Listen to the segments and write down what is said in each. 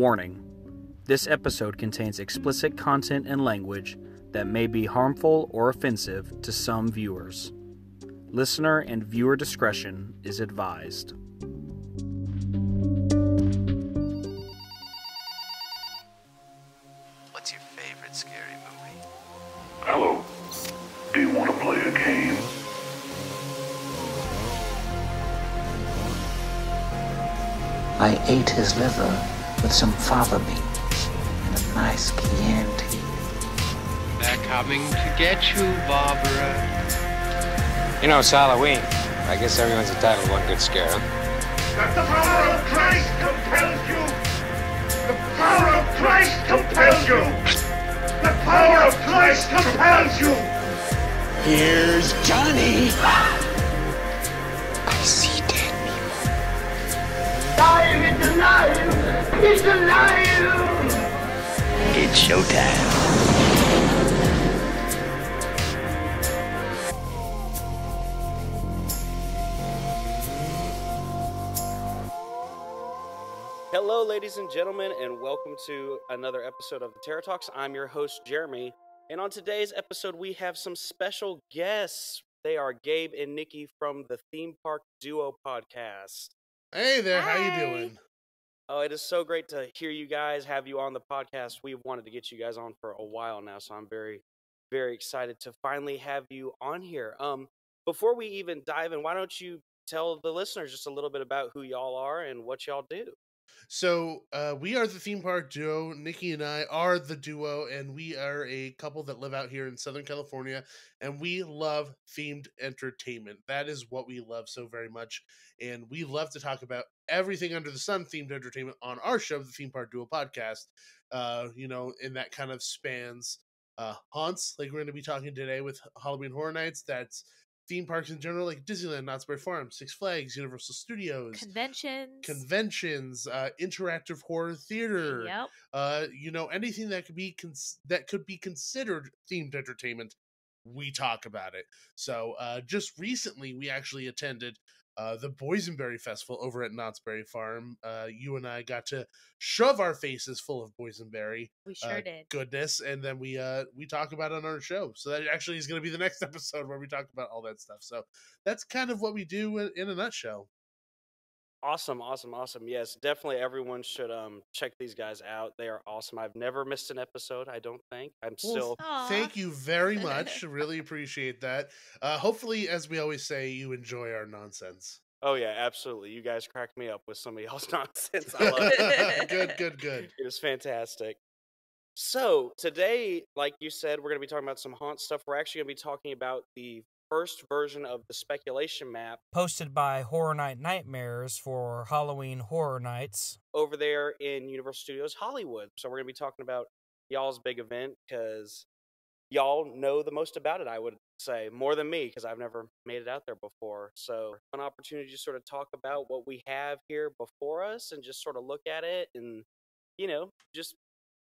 Warning: this episode contains explicit content and language that may be harmful or offensive to some viewers. Listener and viewer discretion is advised. What's your favorite scary movie? Hello. Do you want to play a game? I ate his liver with some fava beans and a nice Chianti. They're coming to get you, Barbara. You know, it's Halloween. I guess everyone's entitled to one good scare, huh? That the power of Christ compels you! The power of Christ compels you! The power of Christ compels you! Here's Johnny! I see dead people. Alive! It's alive! It's alive! It's showtime. Hello, ladies and gentlemen, and welcome to another episode of the Terror Talks. I'm your host, Jeremy, and on today's episode, we have some special guests. They are Gabe and Nikki from the Theme Park Duo podcast. Hey there, Hi. how you doing? Oh, it is so great to hear you guys, have you on the podcast. We've wanted to get you guys on for a while now, so I'm very, very excited to finally have you on here. Before we even dive in, why don't you tell the listeners just a little bit about who y'all are and what y'all do? So, we are the Theme Park Duo. Nikki and I are the duo, and we are a couple that live out here in Southern California, and we love themed entertainment. That is what we love so very much, and we love to talk about everything under the sun themed entertainment on our show, the Theme Park Duo podcast. And that kind of spans haunts, like we're going to be talking today with Halloween Horror Nights. That's theme parks in general, like Disneyland, Knott's Berry Farm, Six Flags, Universal Studios, conventions, interactive horror theater. Yep. Anything that could be considered themed entertainment. We talk about it. So, just recently, we actually attended the Boysenberry Festival over at Knott's Berry Farm. You and I got to shove our faces full of boysenberry. We sure did. Goodness, and then we talk about it on our show. So that actually is going to be the next episode where we talk about all that stuff. So that's kind of what we do in a nutshell. Awesome. Yes, definitely everyone should check these guys out. They are awesome. I've never missed an episode, I don't think. Thank you very much. Really appreciate that. Hopefully, as we always say, you enjoy our nonsense. Oh, yeah, absolutely. You guys crack me up with some of y'all's nonsense. I love it. Good. It is fantastic. So, today, like you said, we're going to be talking about some haunt stuff. We're actually going to be talking about the first version of the speculation map posted by Horror Night Nightmares for Halloween Horror Nights over there in Universal Studios Hollywood. So we're going to be talking about y'all's big event because y'all know the most about it, I would say, more than me because I've never made it out there before. So an opportunity to sort of talk about what we have here before us and just sort of look at it and, just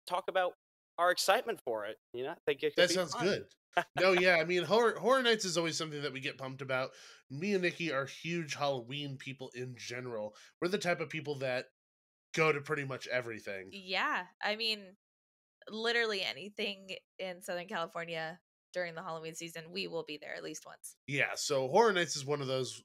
talk about our excitement for it. I think it could that be sounds fun. Good. No, yeah, I mean, Horror Nights is always something that we get pumped about. Me and Nikki are huge Halloween people in general. We're the type of people that go to pretty much everything. Yeah. I mean, literally anything in Southern California during the Halloween season, we will be there at least once. Yeah, so Horror Nights is one of those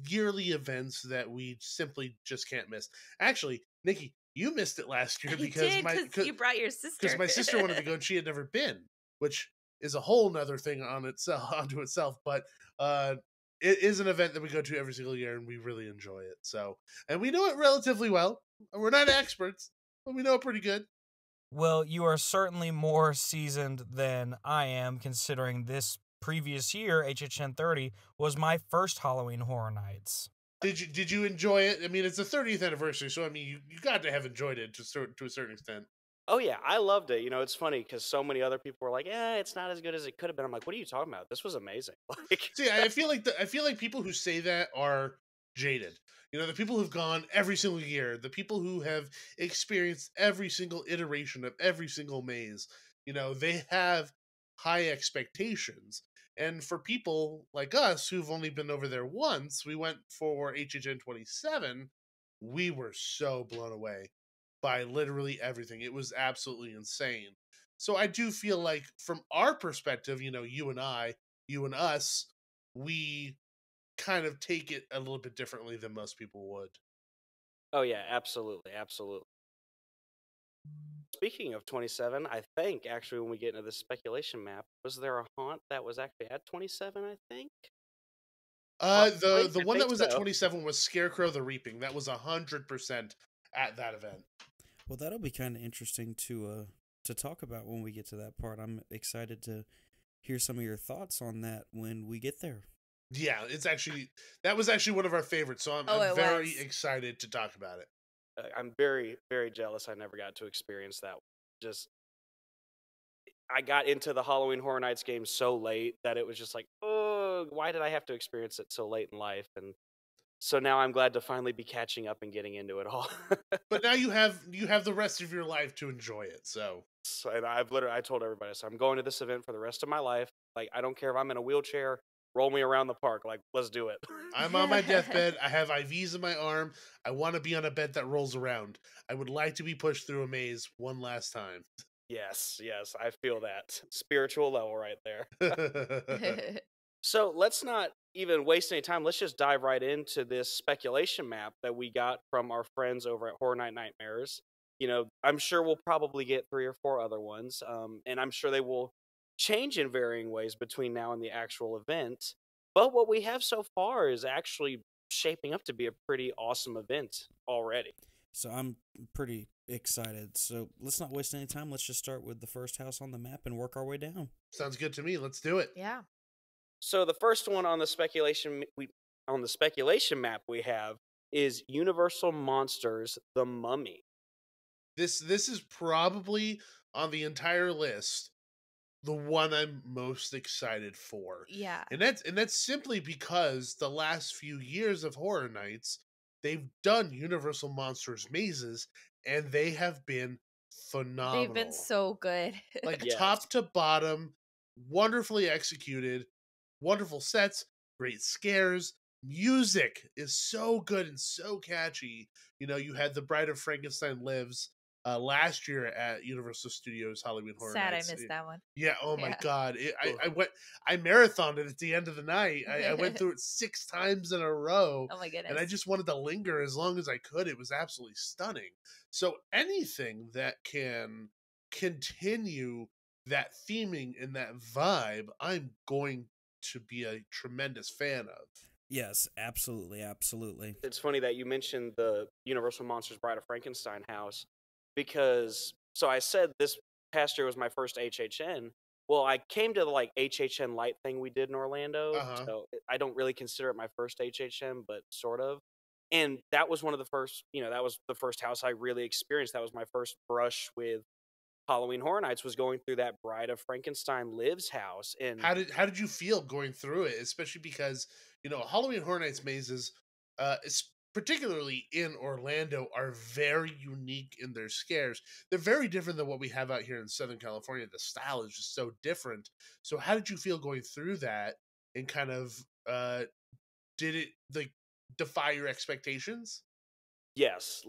yearly events that we simply just can't miss. Actually, Nikki, you missed it last year because you brought your sister. Because my sister wanted to go and she had never been, which is a whole nother thing onto itself. But it is an event that we go to every single year, and we really enjoy it. So, and we know it relatively well. We're not experts, but we know it pretty good. Well, you are certainly more seasoned than I am, considering this previous year, HHN 30, was my first Halloween Horror Nights. Did you enjoy it? I mean, it's the 30th anniversary, so I mean, you got to have enjoyed it to a certain extent. Oh, yeah, I loved it. It's funny because so many other people were like, it's not as good as it could have been. I'm like, what are you talking about? This was amazing. See, I feel like people who say that are jaded. The people who've gone every single year, the people who have experienced every single iteration of every single maze, they have high expectations. And for people like us who've only been over there once, we went for HHN 27, we were so blown away. by literally everything. It was absolutely insane. So I do feel like from our perspective, you and us, we kind of take it a little bit differently than most people would. Oh yeah, absolutely, absolutely. Speaking of 27, I think actually when we get into the speculation map, was there a haunt that was actually at 27? I think. Possibly? The I one that think was at so. 27 was Scarecrow the Reaping. That was 100% at that event. Well, that'll be kind of interesting to talk about when we get to that part. I'm excited to hear some of your thoughts on that when we get there. Yeah, that was actually one of our favorites, so I'm very excited to talk about it. I'm very, very jealous I never got to experience that. Just, I got into the Halloween Horror Nights game so late that it was just like, oh, why did I have to experience it so late in life? And so now I'm glad to finally be catching up and getting into it all. But now you have the rest of your life to enjoy it. So and I told everybody, so I'm going to this event for the rest of my life. Like, I don't care if I'm in a wheelchair, roll me around the park. Like, let's do it. I'm on my deathbed. I have IVs in my arm. I want to be on a bed that rolls around. I would like to be pushed through a maze one last time. Yes, I feel that. Spiritual level right there. So let's not even waste any time. Let's just dive right into this speculation map that we got from our friends over at Horror Night Nightmares. I'm sure we'll probably get 3 or 4 other ones, and I'm sure they will change in varying ways between now and the actual event. But what we have so far is actually shaping up to be a pretty awesome event already. So I'm pretty excited. So let's not waste any time. Let's just start with the first house on the map and work our way down. Sounds good to me. Let's do it. Yeah. So the first one on the speculation map we have is Universal Monsters: The Mummy. This is probably on the entire list the one I'm most excited for. Yeah. And that's simply because the last few years of Horror Nights, they've done Universal Monsters mazes and they have been phenomenal. They've been so good. Like Yes. top to bottom, wonderfully executed, wonderful sets, great scares. Music is so good and so catchy. You had The Bride of Frankenstein Lives last year at Universal Studios Halloween Horror Nights. Sad I missed that one. Yeah, oh my god. I marathoned it at the end of the night. I went through it 6 times in a row. Oh my goodness. And I just wanted to linger as long as I could. It was absolutely stunning. So anything that can continue that theming and that vibe, I'm going to be a tremendous fan of. Yes, absolutely, absolutely. It's funny that you mentioned the Universal Monsters Bride of Frankenstein house, because I said this past year was my first HHN. Well, I came to the HHN Light thing we did in Orlando, so I don't really consider it my first HHN, but sort of. And that was one of the first, that was the first house I really experienced. That was my first brush with Halloween Horror Nights, was going through that Bride of Frankenstein Lives house. And how did you feel going through it, especially because Halloween Horror Nights mazes, particularly in Orlando, are very unique in their scares. They're very different than what we have out here in Southern California. The style is just so different. So how did you feel going through that, and kind of did it defy your expectations? Yes,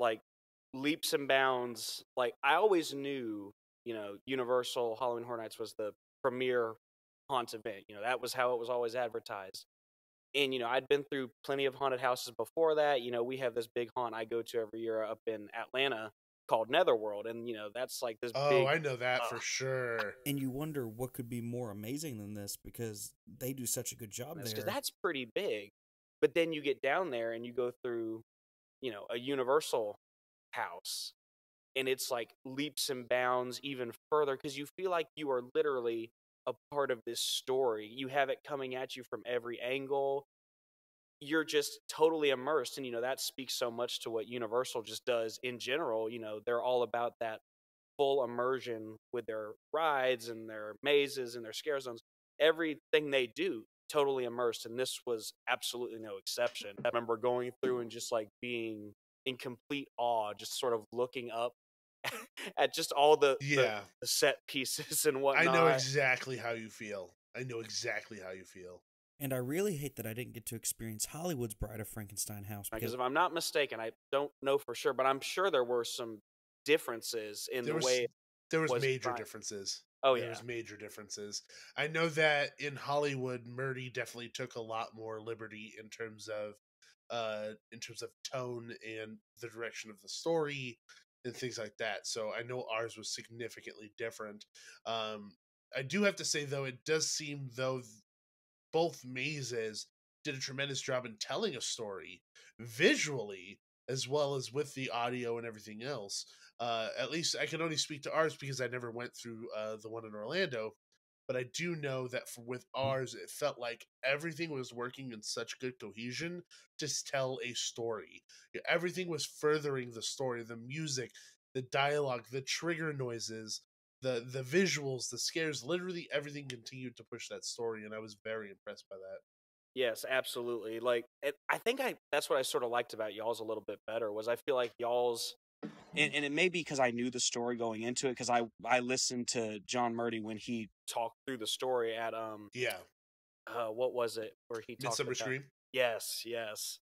leaps and bounds. I always knew, Universal Halloween Horror Nights was the premier haunt event. That was how it was always advertised. And, I'd been through plenty of haunted houses before that. We have this big haunt I go to every year up in Atlanta called Netherworld. And, that's this big... Oh, I know that for sure. And you wonder what could be more amazing than this, because they do such a good job there. Because that's pretty big. But then you get down there and you go through, a Universal house. And it's leaps and bounds even further, because you feel like you are literally a part of this story. You have it coming at you from every angle. You're just totally immersed, and that speaks so much to what Universal just does in general. They're all about that full immersion with their rides and their mazes and their scare zones. Everything they do, totally immersed, and this was absolutely no exception. I remember going through and just being in complete awe, just sort of looking up at just all the set pieces and whatnot. I know exactly how you feel. And I really hate that I didn't get to experience Hollywood's Bride of Frankenstein house. Because if I'm not mistaken, I don't know for sure, but I'm sure there were some differences in There the was way there was was major trying. differences. Oh There yeah, was major differences. I know that in Hollywood, Murdy definitely took a lot more liberty in terms of tone and the direction of the story and things like that. So I know ours was significantly different. I do have to say though, it does seem though both mazes did a tremendous job in telling a story visually as well as with the audio and everything else. At least I can only speak to ours because I never went through the one in Orlando, but I do know that with ours, it felt like everything was working in such good cohesion to tell a story. Everything was furthering the story, the music, the dialogue, the trigger noises, the visuals, the scares, literally everything continued to push that story, and I was very impressed by that. yes, absolutely. Like I think that's what I sort of liked about y'all's a little bit better was I feel like y'all's and it may be because I knew the story going into it because I listened to John Murdy when he talked through the story at Yeah, what was it where he talked Midsummer about Scream. yes, yes.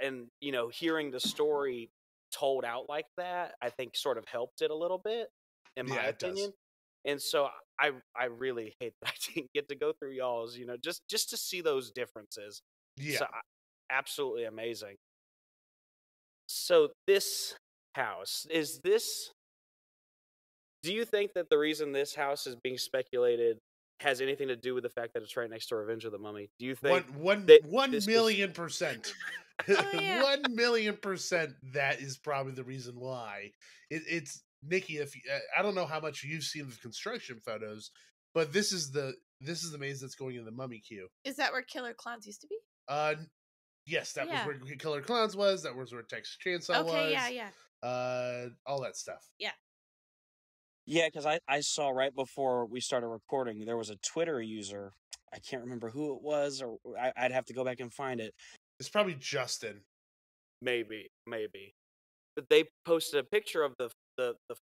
And hearing the story told out like that I think sort of helped it a little bit in my Yeah, it does. opinion. And so I really hate that I didn't get to go through y'all's, just to see those differences. Yeah. So absolutely amazing. So this house do you think that the reason this house is being speculated has anything to do with the fact that it's right next to Revenge of the Mummy? Do you think that One this is million percent. Oh, yeah. 1,000,000% that is probably the reason why. It's Nikki. If I don't know how much you've seen the construction photos, but this is the maze that's going in the Mummy queue. Is that where Killer Clowns used to be? Uh, yes, that was Yeah. where Killer Clowns was. That was where Texas Chainsaw Okay, was. yeah. All that stuff. Yeah. Yeah, because I saw right before we started recording, there was a Twitter user. I can't remember who it was, or I'd have to go back and find it. It's probably Justin. Maybe. But they posted a picture of the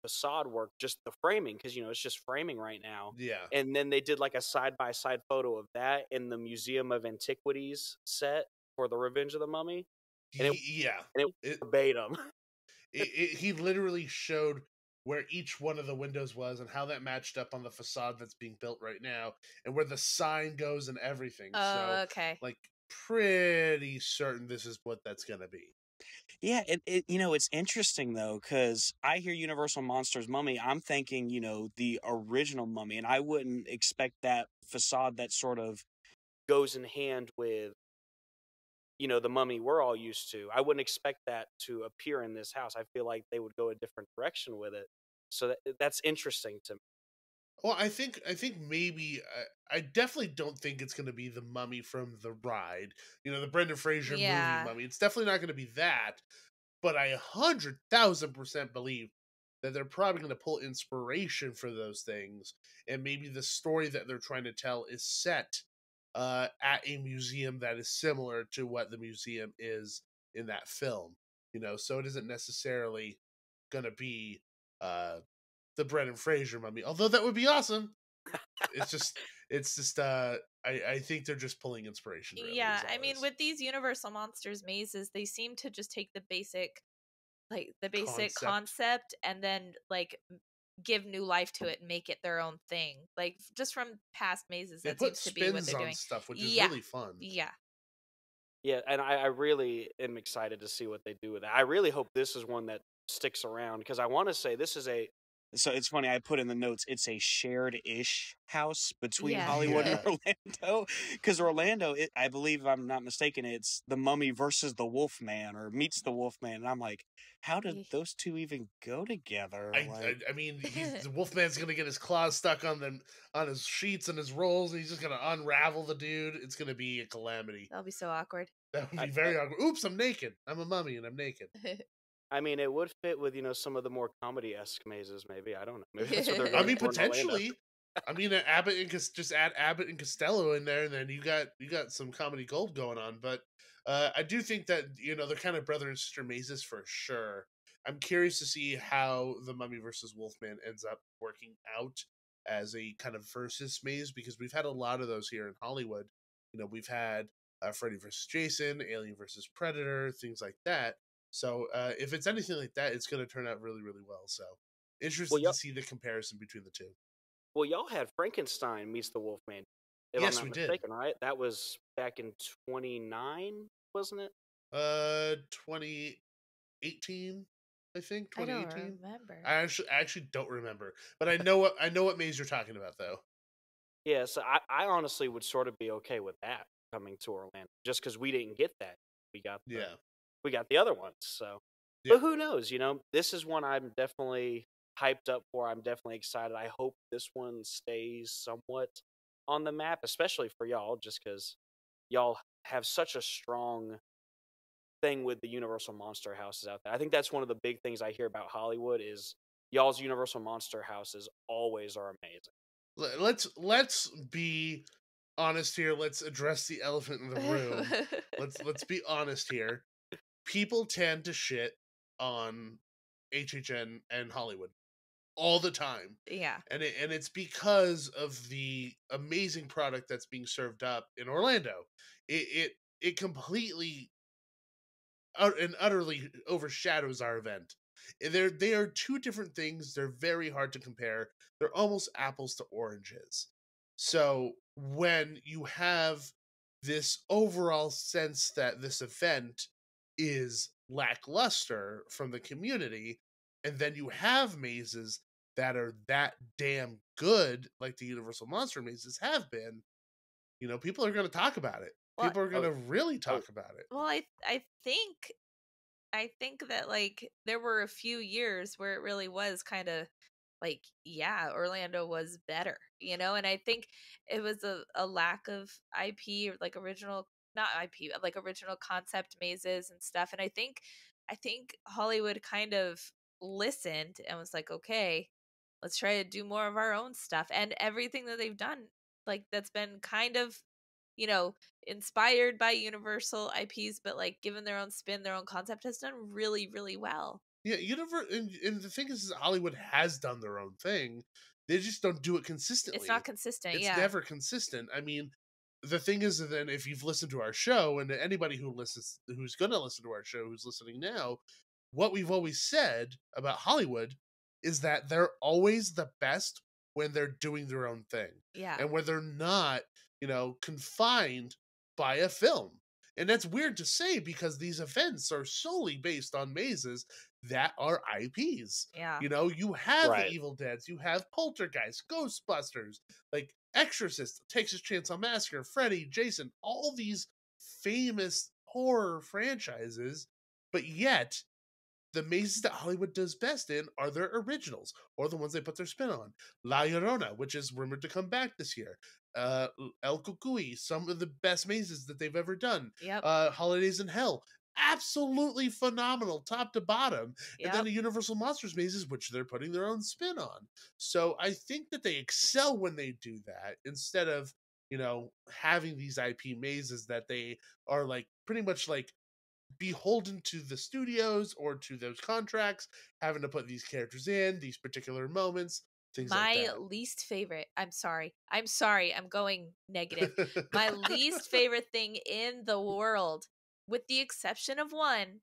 facade work, just the framing, because it's just framing right now. Yeah. And then they did like a side by side photo of that in the Museum of Antiquities set for the Revenge of the Mummy, and it verbatim. He literally showed where each one of the windows was and how that matched up on the facade that's being built right now and where the sign goes and everything. Oh, So, okay. like, pretty certain this is what that's going to be. Yeah, it's interesting though, because I hear Universal Monsters Mummy, I'm thinking, the original Mummy, and I wouldn't expect that facade that sort of goes in hand with, the Mummy we're all used to. I wouldn't expect that to appear in this house. I feel like they would go a different direction with it. So that's interesting to me. Well, I think maybe I definitely don't think it's going to be the Mummy from The Ride, the Brendan Fraser movie Mummy. It's definitely not going to be that, but I 100,000% believe that they're probably going to pull inspiration for those things, and maybe the story that they're trying to tell is set at a museum that is similar to what the museum is in that film. So it isn't necessarily going to be the Brendan Fraser Mummy, although that would be awesome. it's just I think they're just pulling inspiration. Really, Yeah, I mean, with these Universal Monsters mazes, they seem to just take the basic concept and then give new life to it and make it their own thing. Like just from past mazes, that seems to be what they're doing. Stuff, which is really fun. Yeah. Yeah, and I really am excited to see what they do with it. I really hope this is one that sticks around because I want to say this is a. So it's funny. I put in the notes. It's a shared-ish house between Hollywood and Orlando. Because Orlando, I believe, if I'm not mistaken, it's the Mummy versus the Wolfman, or meets the Wolfman. And I'm like, how did those two even go together? I mean, the Wolfman's gonna get his claws stuck on his sheets and his rolls, and he's just gonna unravel the dude. It's gonna be a calamity. That'll be so awkward. That would be very awkward. Oops, I'm naked. I'm a mummy and I'm naked. I mean, it would fit with some of the more comedy-esque mazes. Maybe I don't know. Maybe that's what they're going I mean, potentially. I mean, Abbott and just add Abbott and Costello in there, and then you got some comedy gold going on. But I do think that they're kind of brother and sister mazes for sure. I'm curious to see how the Mummy versus Wolfman ends up working out as a kind of versus maze, because we've had a lot of those here in Hollywood. We've had Freddy versus Jason, Alien versus Predator, things like that. So if it's anything like that, it's going to turn out really, really well. So Well, interested to see the comparison between the two. well, y'all had Frankenstein meets the Wolfman, if I'm Yes, not we mistaken, right? That was back in 29, wasn't it? 2018, I think I don't 2018. remember. I actually don't remember, but I know what maze you're talking about though. Yeah, so I honestly would sort of be okay with that coming to Orlando, just because we didn't get that. We got Yeah. we got the other ones. So, Yeah. but who knows? You know, this is one I'm definitely hyped up for. I'm definitely excited. I hope this one stays somewhat on the map, especially for y'all, just because y'all have such a strong thing with the Universal Monster houses out there. I think that's one of the big things I hear about Hollywood is y'all's Universal Monster houses always are amazing. Let's be honest here. Let's address the elephant in the room. Let's be honest here. People tend to shit on HHN and Hollywood all the time. Yeah. And it's because of the amazing product that's being served up in Orlando. It completely and utterly overshadows our event. They are two different things. They're very hard to compare. They're almost apples to oranges. So when you have this overall sense that this event is lackluster from the community, and then you have mazes that are that damn good, like the Universal Monster mazes have been, people are going to talk about it. Well, People are going to really talk about it. Well, I think that like there were a few years where it really was kind of like, yeah, Orlando was better, and I think it was a lack of IP or like original, not IP, but like original concept mazes and stuff. And I think Hollywood kind of listened and was like, okay, let's try to do more of our own stuff. And everything that they've done, like that's been kind of, inspired by Universal IPs, but like given their own spin, their own concept, has done really, really well. Yeah, and the thing is Hollywood has done their own thing. They just don't do it consistently. It's not consistent. It's yeah. never consistent. I mean, the thing is, then if you've listened to our show, and anybody who's going to listen to our show, who's listening now, what we've always said about Hollywood is that they're always the best when they're doing their own thing. Yeah. And when they're not, confined by a film. And that's weird to say because these events are solely based on mazes that are IPs. Yeah. You have Right. the Evil Deads, you have Poltergeist, Ghostbusters, like Exorcist, Texas Chainsaw Massacre, Freddy, Jason, all these famous horror franchises, but yet the mazes that Hollywood does best in are their originals, or the ones they put their spin on. La Llorona, which is rumored to come back this year. El Cucuy, some of the best mazes that they've ever done. Yep. Holidays in Hell, absolutely phenomenal, top to bottom. Yep. And then the Universal Monsters mazes, which they're putting their own spin on. So I think that they excel when they do that, instead of, having these IP mazes that they are like pretty much like beholden to the studios or to those contracts, having to put these characters in these particular moments, things like My that. least favorite, I'm sorry, I'm going negative. My least favorite thing in the world, with the exception of one,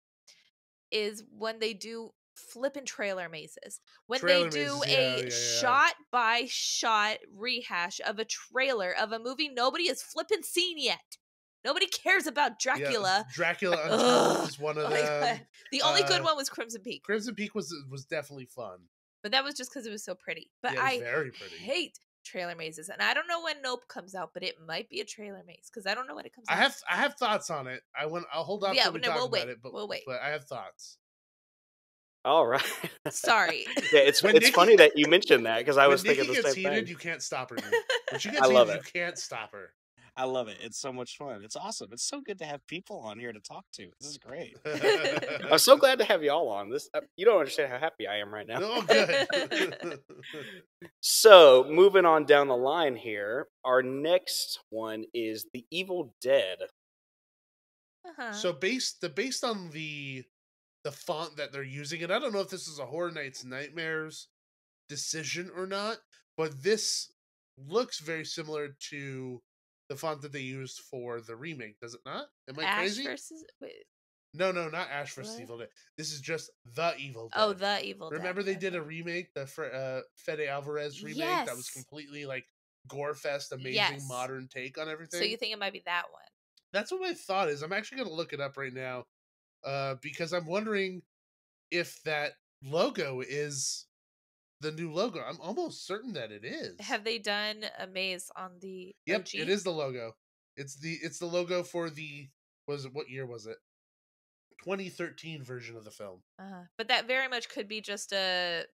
is when they do flippin' trailer mazes. When Trailer they do mazes, a shot by shot rehash of a trailer of a movie nobody has flippin' seen yet. Nobody cares about Dracula. Yeah, Dracula Untitled is one of Like, them. the only good one was Crimson Peak. Crimson Peak was definitely fun. But that was just because it was so pretty. But Yeah, it was I very pretty. hate trailer mazes. And I don't know when Nope comes out, but it might be a trailer maze because I don't know when it comes out. I have thoughts on it. I'll hold off till we talk we'll about wait. it, but We'll wait. But I have thoughts. All right. Sorry. Yeah, it's Nikki- funny that you mentioned that because I was When thinking Nikki the gets same heated, thing. you can't stop her. Dude. When she I gets love heated, it. you can't stop her. I love it. It's so much fun. It's awesome. It's so good to have people on here to talk to. This is great. I'm so glad to have y'all on this. You don't understand how happy I am right now. Oh, good. So, moving on down the line here, our next one is The Evil Dead. Uh-huh. So based on the font that they're using, and I don't know if this is a Horror Nights Nightmares decision or not, but this looks very similar to the font that they used for the remake, does it not? Am I Ash crazy? versus... Wait, No, not Ash vs. What? Evil Dead. This is just The Evil Dead. Oh, The Evil Dead. Remember they did a remake, the Fede Alvarez remake that was Yes. completely like gore fest, amazing Yes. modern take on everything. So you think it might be that one? That's what my thought is. I'm actually going to look it up right now because I'm wondering if that logo is the new logo. I'm almost certain that it is. Have they done a maze on the Yep, OG? it is the logo. It's the logo for the what year was it? 2013 version of the film. But that very much could be just a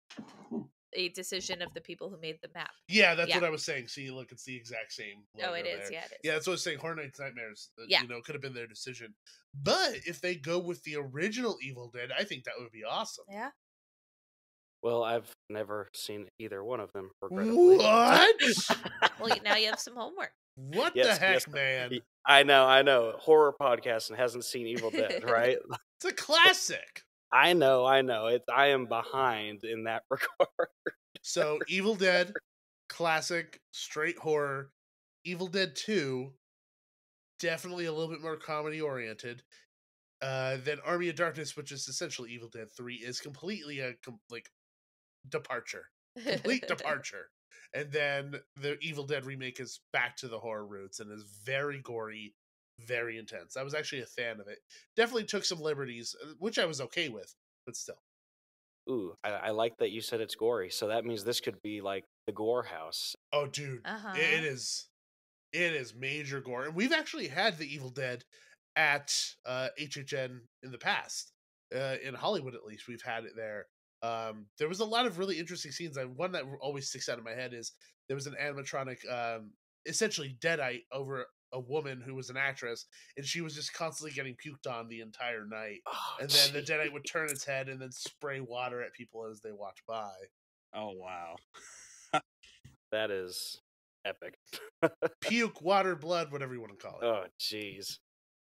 decision of the people who made the map. Yeah, that's what I was saying. See, look, it's the exact same logo. Oh, it is. there. Yeah, it is. Yeah, that's what I was saying. Horror Nights Nightmares. Yeah. Could have been their decision. But if they go with the original Evil Dead, I think that would be awesome. Yeah. Well, I've never seen either one of them, regrettably. What? Well, now you have some homework. What the heck, man? I know. Horror podcast and hasn't seen Evil Dead, right? It's a classic. I know. I am behind in that regard. So, Evil Dead, classic, straight horror. Evil Dead 2, definitely a little bit more comedy oriented. Then Army of Darkness, which is essentially Evil Dead 3, is completely a departure. Complete departure. And then the Evil Dead remake is back to the horror roots and is very gory, very intense. I was actually a fan of it. Definitely took some liberties, which I was okay with, but still. Ooh, I like that you said it's gory. So that means this could be like the gore house. Oh, dude. It is major gore. And we've actually had the Evil Dead at HHN in the past. In Hollywood, at least, we've had it there. There was a lot of really interesting scenes. One that always sticks out in my head is there was an animatronic, essentially deadite over a woman who was an actress, and she was just constantly getting puked on the entire night. Oh, and then the deadite would turn its head and then spray water at people as they walked by. Oh, wow. That is epic. Puke, water, blood, whatever you want to call it. Oh, jeez.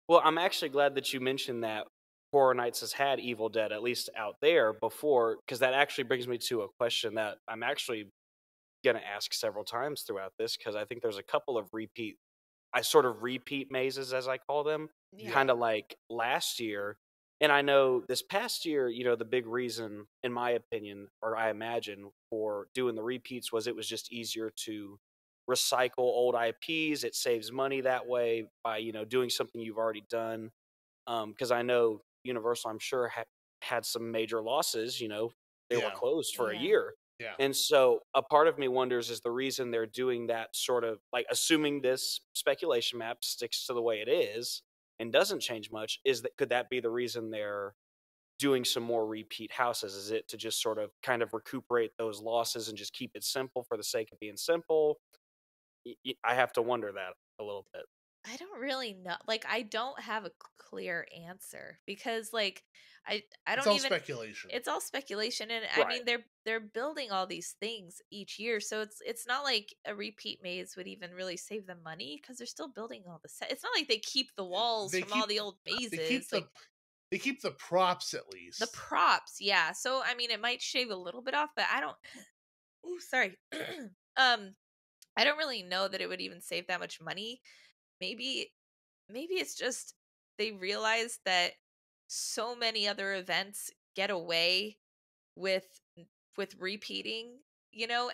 Well, I'm actually glad that you mentioned that Horror Nights has had Evil Dead, at least out there, before, because that actually brings me to a question that I'm actually going to ask several times throughout this, because I think there's a couple of repeat mazes, as I call them, kind of like last year. And I know this past year, the big reason, in my opinion, or I imagine, for doing the repeats was it was just easier to recycle old IPs. It saves money that way by, doing something you've already done. Because I know Universal, I'm sure, had some major losses. They were closed for a year. Yeah. And so a part of me wonders, is the reason they're doing that sort of, like, assuming this speculation map sticks to the way it is and doesn't change much, could that be the reason they're doing some more repeat houses? Is it to just sort of kind of recuperate those losses and just keep it simple for the sake of being simple? I have to wonder that a little bit. I don't really know. Like, I don't have a clear answer because, like, I don't it's all even speculation. It's all speculation, and Right. I mean they're building all these things each year, so it's not like a repeat maze would even really save them money because they're still building all the set. It's not like they keep the walls from all the old mazes. They keep the props at least. The props, yeah. So I mean, it might shave a little bit off, but I don't. Ooh, sorry. I don't really know that it would even save that much money. Maybe it's just they realize that so many other events get away with repeating,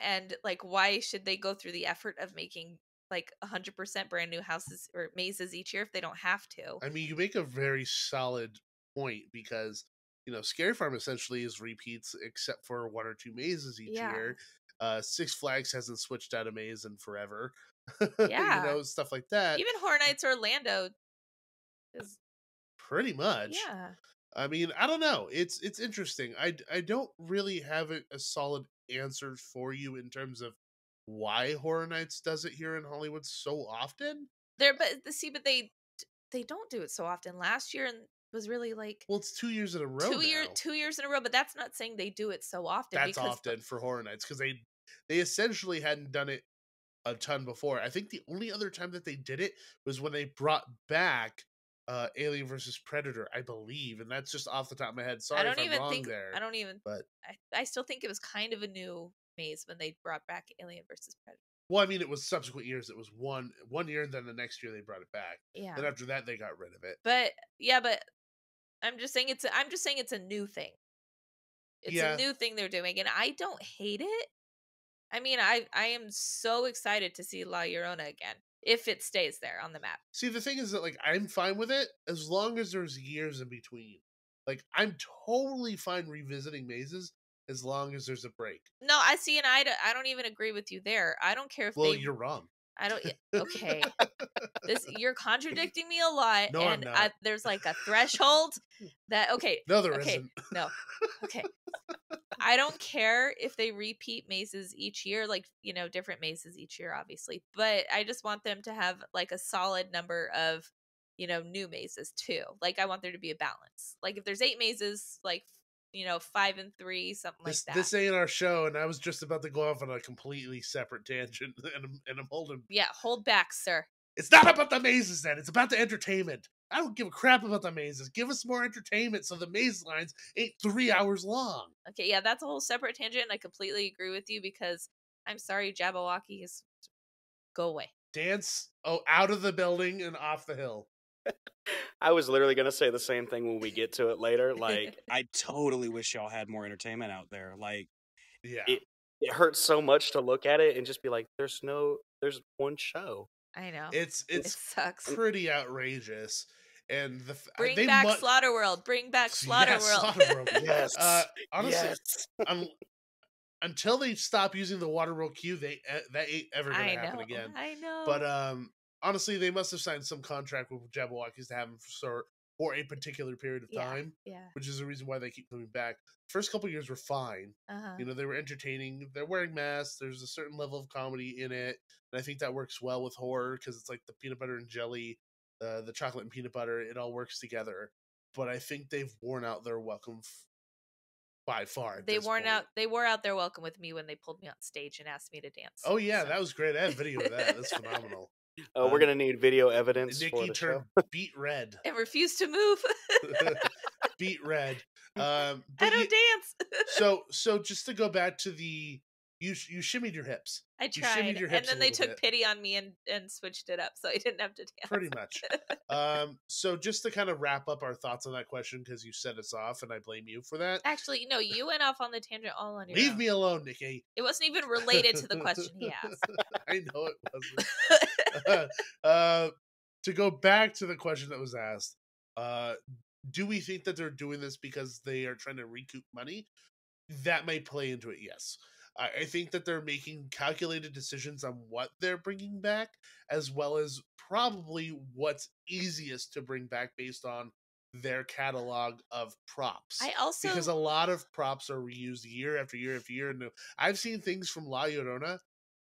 and like, why should they go through the effort of making like 100% brand new houses or mazes each year if they don't have to? I mean, you make a very solid point because Scary Farm essentially is repeats except for one or two mazes each year. Six Flags hasn't switched out a maze in forever. Yeah. Stuff like that. Even Horror Nights Orlando is pretty much. Yeah. I mean, I don't know. It's interesting. I don't really have a solid answer for you in terms of why Horror Nights does it here in Hollywood so often. But they don't do it so often. Last year was really like, well, it's 2 years in a row. 2 years in a row, but that's not saying they do it so often. That's often for Horror Nights because they essentially hadn't done it a ton before. I think the only other time that they did it was when they brought back Alien versus Predator, I believe, and that's just off the top of my head. Sorry if I'm wrong there. But I still think it was kind of a new maze when they brought back Alien versus Predator. Well, I mean, it was subsequent years. It was one year, and then the next year they brought it back. Yeah. Then after that, they got rid of it. But I'm just saying it's a new thing. It's Yeah. a new thing they're doing, and I don't hate it. I mean, I am so excited to see La Llorona again if it stays there on the map. See, the thing is that, like, I'm fine with it as long as there's years in between. Like, I'm totally fine revisiting mazes as long as there's a break. No, I see, and I don't even agree with you there. I don't care if Well, they. you're wrong. I don't. Okay, you're contradicting me a lot, No, and I'm not. there's like a threshold that. Okay, No, there okay, isn't. no, okay. I don't care if they repeat mazes each year, like, different mazes each year, obviously. But I just want them to have like a solid number of, new mazes too. Like, I want there to be a balance. Like, if there's 8 mazes, like, 5 and 3, something like that. This ain't our show, and I was just about to go off on a completely separate tangent, and I'm holding. Yeah, hold back, sir. It's not about the mazes, then. It's about the entertainment. I don't give a crap about the mazes. Give us more entertainment so the maze lines ain't 3 hours long. Okay, yeah, that's a whole separate tangent, and I completely agree with you because I'm sorry, Jabberwocky is go away. Dance out of the building and off the hill. I was literally gonna say the same thing when we get to it later. Like, I totally wish y'all had more entertainment out there. Like, yeah, it hurts so much to look at it and just be like, there's one show. I know. It sucks. Pretty outrageous. And bring back Slaughterworld. Bring back Slaughterworld. Slaughterworld. Yes. Honestly, yes. Until they stop using the Waterworld queue, that ain't ever going to happen again. I know. But honestly, they must have signed some contract with Jabberwockies to have them for a particular period of time. Yeah. Which is the reason why they keep coming back. First couple years were fine. They were entertaining. They're wearing masks. There's a certain level of comedy in it, and I think that works well with horror because it's like the peanut butter and jelly, the chocolate and peanut butter. It all works together. But I think they've worn out their welcome by far. They wore out their welcome with me when they pulled me on stage and asked me to dance. Oh yeah, that was great. I have video of that. That's phenomenal. We're gonna need video evidence. Nikki for the turned show. beet red. And refused to move. Beet red. I don't dance. So just to go back to you shimmied your hips. I tried, and then they took pity on me and switched it up, so I didn't have to dance. Pretty much. So just to kind of wrap up our thoughts on that question, because you set us off, and I blame you for that. Actually, no, you went off on the tangent all on your own. Leave me me alone, Nikki. It wasn't even related to the question he asked. I know it wasn't. To go back to the question that was asked, do we think that they're doing this because they are trying to recoup money? That may play into it, yes. I think that they're making calculated decisions on what they're bringing back, as well as probably what's easiest to bring back based on their catalog of props. Because a lot of props are reused year after year after year. And I've seen things from La Llorona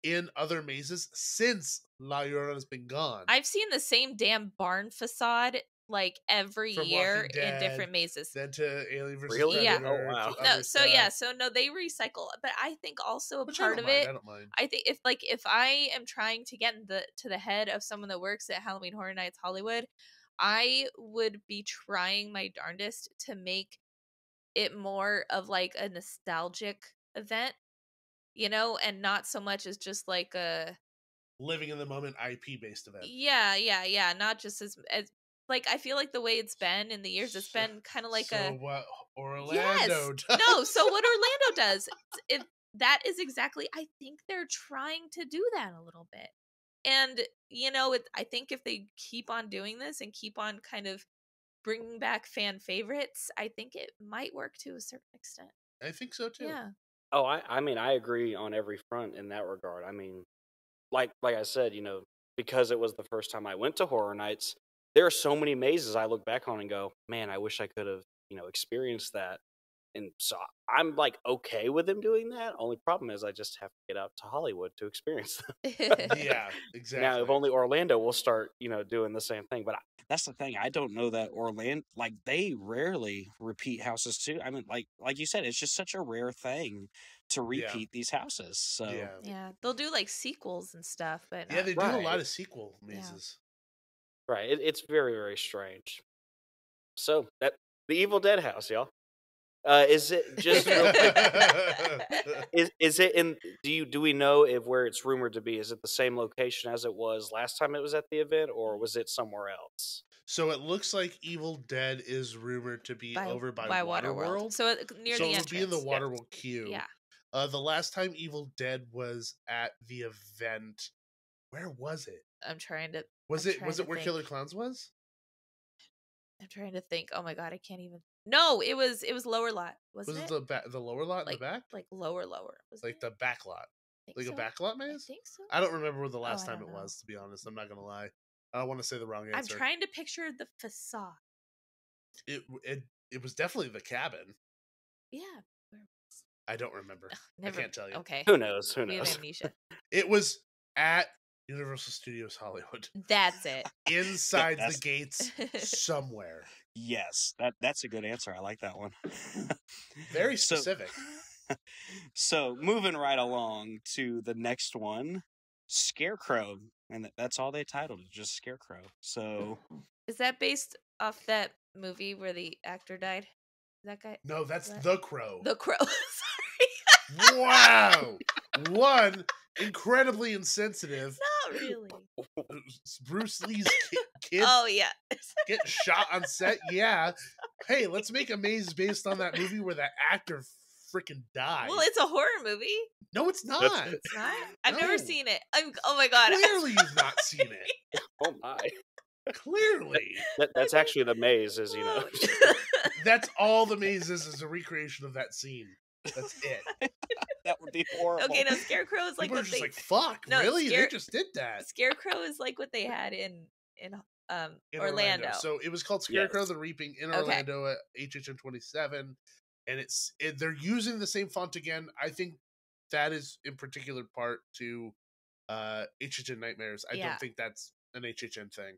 in other mazes since La Llorona's been gone. I've seen the same damn barn facade like every From year Dead, in different mazes. Then to Alien vs. Really? Predator. Oh, wow. No, so they recycle, but I think also part of it. I don't mind. I think if I am trying to get to the head of someone that works at Halloween Horror Nights Hollywood, I would be trying my darndest to make it more of like a nostalgic event, and not so much as just like a living in the moment IP based event. Yeah. Not just as like, I feel like the way it's been in the years, it's been kind of like what Orlando does. No, so what Orlando does, that is exactly, I think they're trying to do that a little bit. And, I think if they keep on doing this and keep on kind of bringing back fan favorites, I think it might work to a certain extent. I think so, too. Yeah. Oh, I mean, I agree on every front in that regard. I mean, like I said, because it was the first time I went to Horror Nights, there are so many mazes I look back on and go, man, I wish I could have, experienced that. And so I'm like okay with them doing that. Only problem is I just have to get out to Hollywood to experience them. Yeah, exactly. Now, if only Orlando will start, doing the same thing. But that's the thing. I don't know that Orlando, like, they rarely repeat houses too. I mean, like you said, it's just such a rare thing to repeat these houses. So yeah, they'll do like sequels and stuff, but they do a lot of sequel mazes. Right. It's very, very strange. So the Evil Dead house, y'all. Is it just real quick, is it in? Do we know if where it's rumored to be? Is it the same location as it was last time it was at the event, or was it somewhere else? So it looks like Evil Dead is rumored to be over by Waterworld. So near the it would entrance. be in the Waterworld queue. Yeah. The last time Evil Dead was at the event, where was it? I'm trying to. Was I'm it trying to where think. Killer Clowns was? I'm trying to think. Oh my god, I can't even. No, it was lower lot, wasn't Was it? it the lower lot in the back? Like lower. Like It? the back lot. Like so. a back lot maze? I think so. I don't remember where the last I time don't it know. was, to be honest. I'm not gonna lie. I don't want to say the wrong I'm answer. trying to picture the facade. It was definitely the cabin. Yeah. I don't remember. Never. I can't tell you. Okay. Who knows? We have amnesia. It was at Universal Studios Hollywood. That's it. Inside the gates somewhere. Yes, that's a good answer. I like that one. Very specific. So moving right along to the next one, Scarecrow, and that's all they titled it, just Scarecrow. So is that based off that movie where the actor died? That guy? No, that's The Crow. The Crow. Sorry. Wow. One, incredibly insensitive. Not really. Bruce Lee's kid. Oh yeah. Get shot on set. Yeah. Hey, let's make a maze based on that movie where that actor freaking died. Well, it's a horror movie. No, it's not. It's not. I've never seen it. Oh my god. Clearly, you've not seen it. Oh my. Clearly. That's actually the maze, as you know. That's all the maze is a recreation of that scene. That's it. That would be horrible. Okay, no, Scarecrow is like People what are just they like, fuck, no, really? They just did that. Scarecrow is like what they had in Orlando. So it was called Scarecrow the Reaping in Orlando at HHN 27, and they're using the same font again. I think that is in particular part to HHN Nightmares. I don't think that's an HHN thing.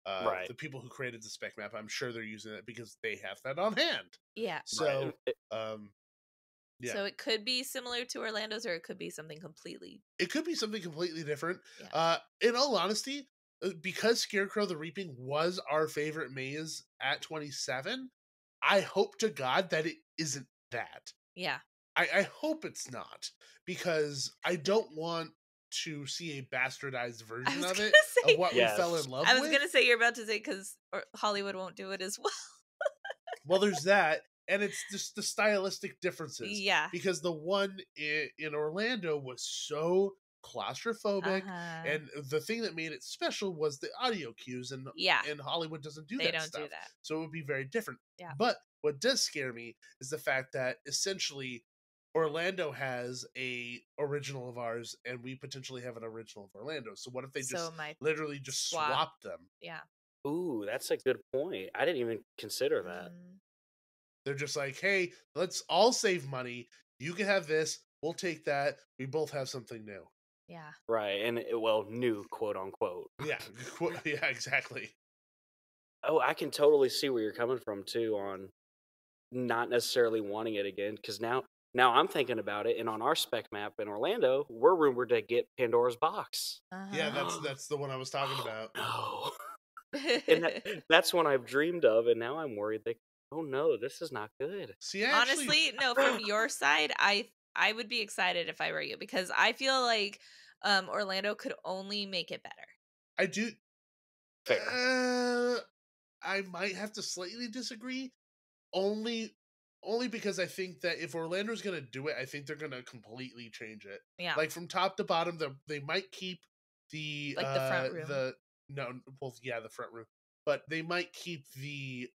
Right. The people who created the spec map, I'm sure they're using it because they have that on hand. Yeah. So, yeah. So it could be similar to Orlando's, or it could be something completely. It could be something completely different. Yeah. In all honesty, because Scarecrow the Reaping was our favorite maze at 27, I hope to God that it isn't that. Yeah. I hope it's not, because I don't want to see a bastardized version of it, of what we fell in love with. I was going to say, you're about to say, because Hollywood won't do it as well. Well, there's that. And it's just the stylistic differences. Yeah. Because the one in Orlando was so claustrophobic. And the thing that made it special was the audio cues. And Hollywood doesn't do that stuff. They don't do that. So it would be very different. Yeah. But what does scare me is the fact that essentially Orlando has a original of ours, and we potentially have an original of Orlando. So what if they just literally just swap them? Yeah. Ooh, that's a good point. I didn't even consider that. They're just like, hey, let's all save money. You can have this. We'll take that. We both have something new. Yeah. Right. And, new, quote unquote. Yeah. Yeah, exactly. Oh, I can totally see where you're coming from, too, on not necessarily wanting it again. Because now I'm thinking about it. And on our spec map in Orlando, we're rumored to get Pandora's box. Yeah, that's the one I was talking about. No. And that's one I've dreamed of. And now I'm worried that, oh no, this is not good. See, honestly, no, from your side, I would be excited if I were you, because I feel like Orlando could only make it better. I do. Fair. I might have to slightly disagree. Only because I think that if Orlando's going to do it, I think they're going to completely change it. Yeah. Like from top to bottom, they might keep the the front room. The front room. But they might keep the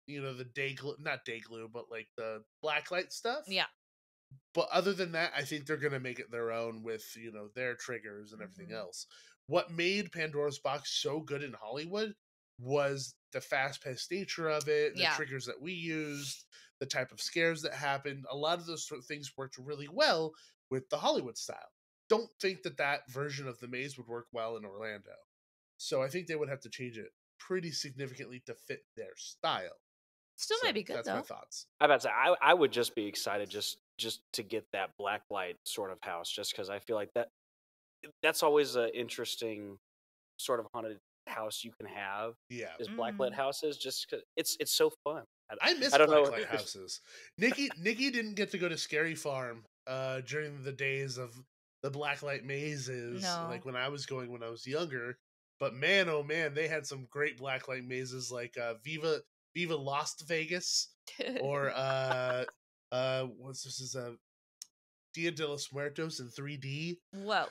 the day glue, not day glue, but like the blacklight stuff. Yeah. But other than that, I think they're gonna make it their own with their triggers and everything else. What made Pandora's Box so good in Hollywood was the fast-paced nature of it, the triggers that we used, the type of scares that happened. A lot of those sort of things worked really well with the Hollywood style. Don't think that version of the maze would work well in Orlando. So I think they would have to change it pretty significantly to fit their style. Still might be good, that's though. My thoughts. I about to say, I would just be excited just to get that blacklight sort of house, just because I feel like that's always an interesting sort of haunted house you can have. Yeah, is blacklight houses, just because it's so fun. I miss blacklight houses. Nikki didn't get to go to Scary Farm during the days of the blacklight mazes, like when I was younger. But man, oh man, they had some great blacklight mazes like Viva Las Vegas, or what's this is Dia de los Muertos in 3D. Whoa.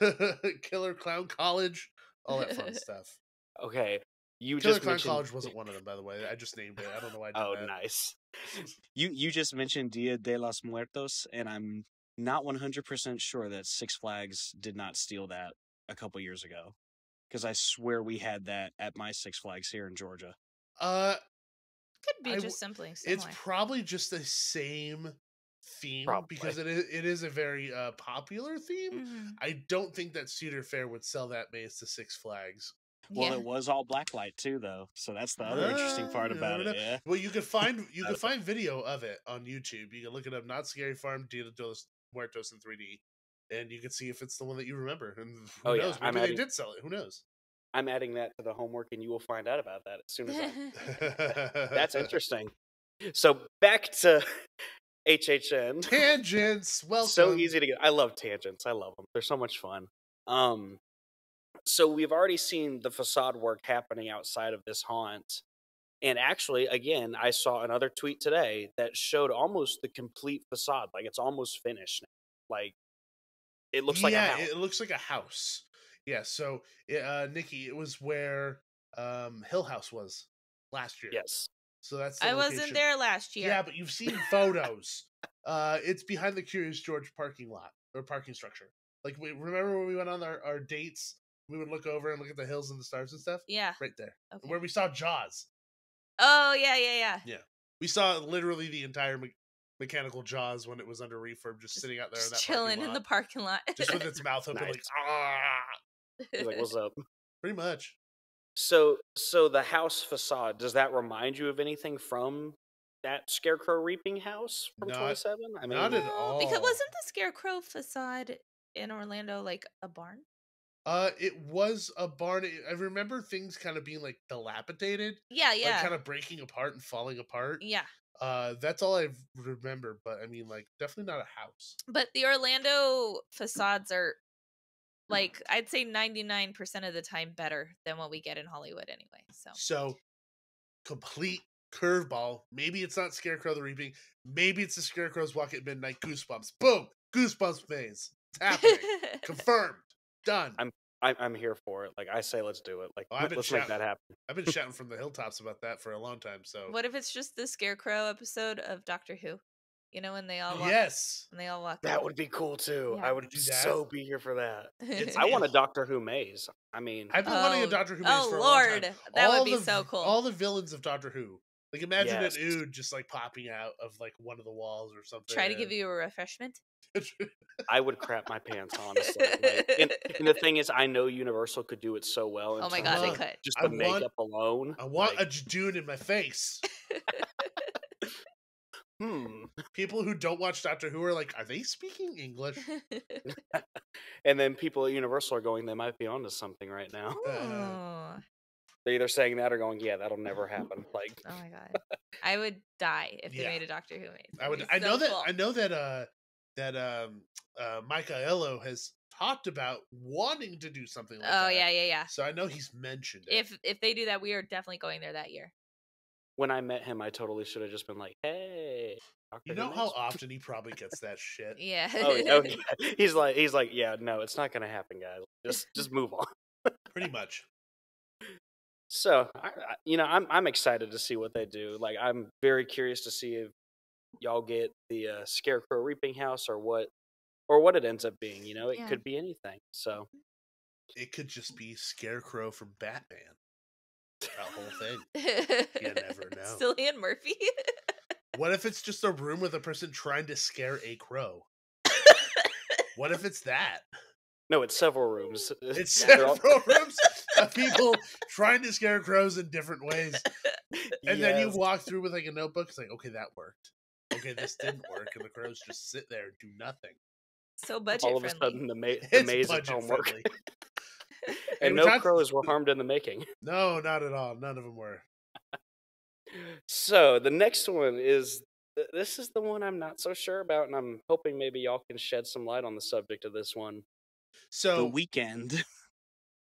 Killer Clown College, all that fun stuff. Okay, you Killer just Clown mentioned. College wasn't one of them, by the way. I just named it. I don't know why I did Oh, that. nice. You just mentioned Dia de los Muertos, and I'm not 100% sure that Six Flags did not steal that a couple years ago, because I swear we had that at my Six Flags here in Georgia. Could be just simply similar. It's probably just the same theme, Probably. because it is a very popular theme. I don't think that Cedar Fair would sell that maze to Six Flags. Well, it was all blacklight too, though, so that's the other interesting part about it. Yeah. Well, you can find video of it on YouTube. You can look it up. Not Scary Farm, Dia de los Muertos in 3D, and you can see if it's the one that you remember. And who knows? Maybe they did sell it. Who knows? I'm adding that to the homework, and you will find out about that as soon as I. That's interesting. So back to HHN. Tangents. Welcome. So easy to get. I love tangents. I love them. They're so much fun. So we've already seen the facade work happening outside of this haunt. And actually, again, I saw another tweet today that showed almost the complete facade. Like, it's almost finished now. Like, it looks like a house. It looks like a house. Yeah, so, Nikki, it was where Hill House was last year. Yes. So that's the I location. wasn't there last year. Yeah, but you've seen photos. It's behind the Curious George parking lot, or parking structure. Like, remember when we went on our dates? We would look over and look at the hills and the stars and stuff? Yeah. Right there. Okay. Where we saw Jaws. Oh, yeah. Yeah. We saw literally the entire mechanical Jaws when it was under refurb, just sitting out there in that chilling in the parking lot. Just with its mouth open, Nice. like, ah! He's like, what's up? Pretty much. So the house facade, does that remind you of anything from that Scarecrow reaping house from 27? I mean, not at all. Because wasn't the Scarecrow facade in Orlando like a barn? It was a barn. I remember things kind of being like dilapidated. Yeah. Like kind of breaking apart and falling apart. Yeah. That's all I remember. But I mean, like, definitely not a house. But the Orlando facades are, like, I'd say 99% of the time better than what we get in Hollywood anyway. So complete curveball. Maybe it's not Scarecrow the Reaping. Maybe it's the Scarecrow's Walk at Midnight Goosebumps. Boom! Goosebumps maze. It's happening. Confirmed. Done. I'm here for it. Like, I say, let's do it. Like, let's make that happen. I've been shouting from the hilltops about that for a long time. So what if it's just the Scarecrow episode of Doctor Who? You know, when they all walk. Yes. When they all walk. That would be cool too. Yeah. I would so be here for that. It's I want a Doctor Who maze. I mean, I've been wanting a Doctor Who maze for a Lord, long time. that would be so cool. All the villains of Doctor Who. Like, imagine an Ood just like popping out of like one of the walls or something. Try to give you a refreshment. I would crap my pants, honestly. Like, and the thing is, I know Universal could do it so well. Oh my god, they could. Just the makeup alone. I want a Jadoon in my face. People who don't watch Doctor Who are like, are they speaking English? And then people at Universal are going, they might be onto something right now. They're either saying that or going, yeah, that'll never happen. Like, oh my god, I would die if they made a Doctor Who maze. I would. I know that. Michaello has talked about wanting to do something like that. Oh yeah. So I know he's mentioned it. If they do that, we are definitely going there that year. When I met him, I totally should have just been like, hey. You know how often he probably gets that shit? Yeah. Oh, yeah. He's like, yeah, no, it's not going to happen, guys. Just move on. Pretty much. So, I'm excited to see what they do. Like, I'm very curious to see if y'all get the Scarecrow Reaping House or what it ends up being. You know, it could be anything. So, it could just be Scarecrow from Batman. That whole thing. You never know. Cillian Murphy. What if it's just a room with a person trying to scare a crow? What if it's that? No, it's several rooms. It's several rooms of people trying to scare crows in different ways. And then you walk through with like a notebook. It's like, okay, that worked. Okay, this didn't work. And the crows just sit there and do nothing. So budget all of friendly. a sudden, the maze is homework. And no crows were harmed in the making. No, not at all. None of them were. So the next one is, this is the one I'm not so sure about, and I'm hoping maybe y'all can shed some light on the subject of this one. So The Weeknd.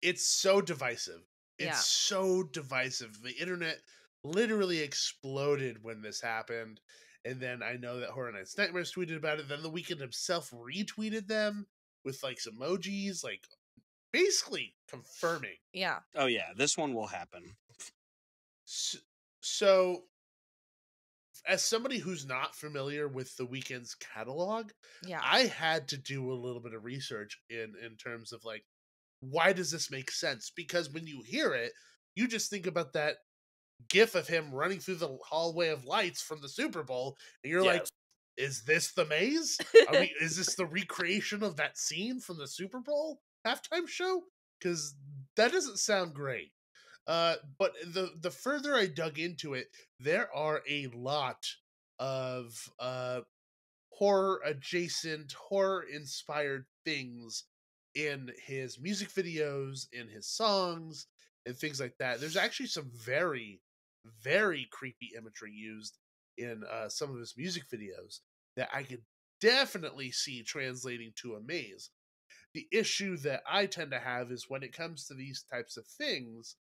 It's so divisive Yeah. It's so divisive. The internet literally exploded when this happened. And then I know that Horror Nights Nightmares tweeted about it. Then The Weeknd himself retweeted them with like some emojis, like basically confirming. Yeah. Oh yeah, this one will happen. So as somebody who's not familiar with The Weeknd's catalog, Yeah. I had to do a little bit of research in terms of like, why does this make sense? Because when you hear it, you just think about that gif of him running through the hallway of lights from the Super Bowl, and you're like, is this the maze? Is this the recreation of that scene from the Super Bowl halftime show? Because that doesn't sound great. But the further I dug into it, there are a lot of horror adjacent, horror inspired things in his music videos, in his songs, and things like that. There's actually some very, very creepy imagery used in some of his music videos that I could definitely see translating to a maze. The issue that I tend to have is when it comes to these types of things,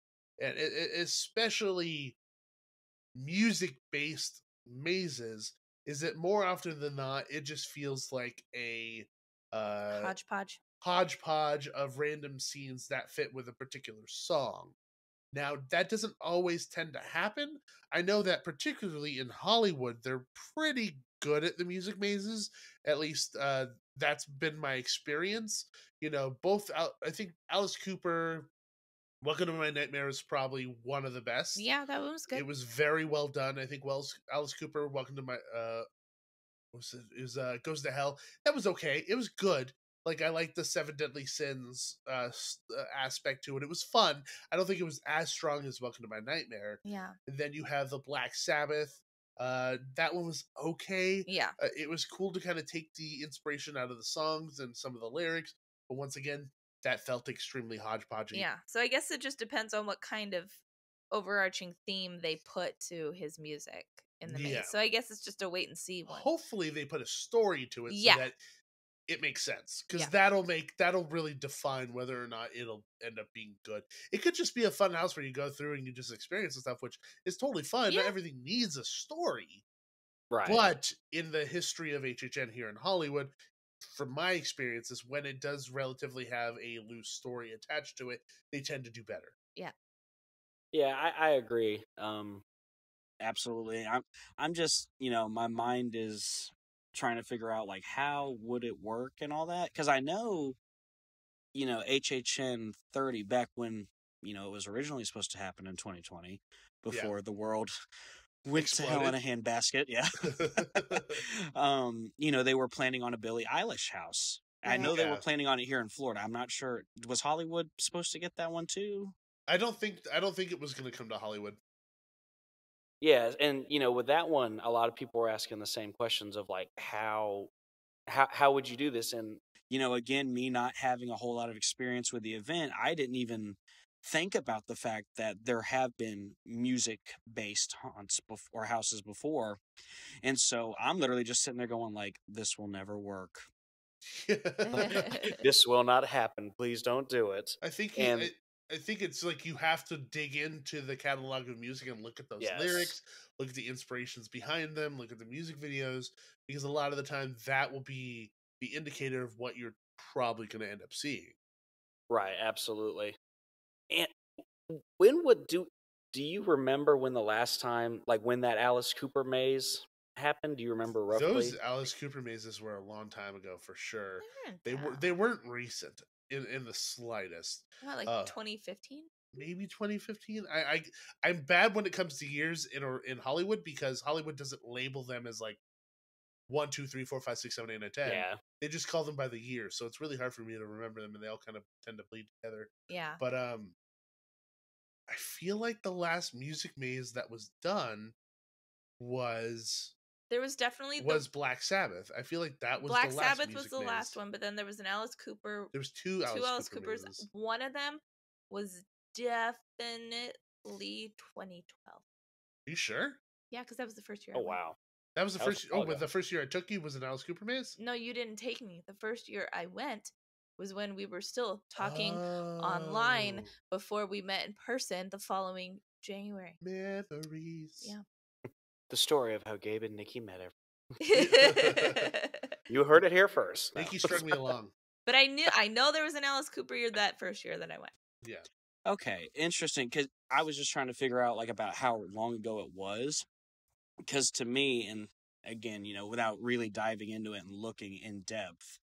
and especially music based mazes, is that more often than not it just feels like a hodgepodge of random scenes that fit with a particular song. Now that doesn't always tend to happen. I know that particularly in Hollywood they're pretty good at the music mazes. At least that's been my experience. You know, both I think Alice Cooper Welcome to My Nightmare is probably one of the best. Yeah, that one was good. It was very well done. I think Alice Cooper, Welcome to My Goes to Hell. That was okay. It was good. Like, I like the Seven Deadly Sins aspect to it. It was fun. I don't think it was as strong as Welcome to My Nightmare. Yeah. And then you have the Black Sabbath. That one was okay. Yeah. It was cool to kind of take the inspiration out of the songs and some of the lyrics. But once again, that felt extremely hodgepodgey. Yeah. So I guess it just depends on what kind of overarching theme they put to his music in the maze. So I guess it's just a wait and see one. Hopefully they put a story to it so that it makes sense, because that'll really define whether or not it'll end up being good. It could just be a fun house where you go through and you just experience the stuff, which is totally fun. Not everything needs a story, right? But in the history of HHN here in Hollywood, from my experiences, when it does relatively have a loose story attached to it, they tend to do better. Yeah, I agree. Absolutely. I'm just, my mind is trying to figure out like how would it work and all that, because I know, HHN 30 back when it was originally supposed to happen in 2020 before the world went to hell in a handbasket. They were planning on a Billie Eilish house. I know they were planning on it here in Florida. I'm not sure. Was Hollywood supposed to get that one too? I don't think it was going to come to Hollywood. Yeah, and with that one, a lot of people were asking the same questions of like how would you do this? And again, me not having a whole lot of experience with the event, I didn't even think about the fact that there have been music-based haunts or houses before, and so I'm literally just sitting there going like, "This will never work. This will not happen. Please don't do it." I think I think it's like you have to dig into the catalog of music and look at those lyrics, look at the inspirations behind them, look at the music videos, because a lot of the time that will be the indicator of what you're probably going to end up seeing. Right, absolutely. And do you remember when the last time, like when that Alice Cooper maze happened? Do you remember roughly? Those Alice Cooper mazes were a long time ago for sure. They weren't recent in the slightest. What, like 2015? Maybe 2015. I'm bad when it comes to years in Hollywood, because Hollywood doesn't label them as like 1, 2, 3, 4, 5, 6, 7, 8, 9, 10. Yeah. They just call them by the year, so it's really hard for me to remember them, and they all kind of tend to bleed together. Yeah. But I feel like the last music maze that was done was Black Sabbath. I feel like that was Black the last Sabbath was the last one, but then there was an Alice Cooper. There was two Alice Coopers. Mazes. One of them was definitely 2012. Are you sure? Yeah, because that was the first year. Oh wow. That was the first. But the first year I took you was an Alice Cooper maze. No, you didn't take me. The first year I went was when we were still talking online Oh, before we met in person the following January. memories. Yeah. The story of how Gabe and Nikki met You heard it here first. No. Nikki strung me along. But I know there was an Alice Cooper year that first year that I went. Yeah. Okay, interesting. Because I was just trying to figure out like about how long ago it was. Because to me, and again, without really diving into it and looking in depth,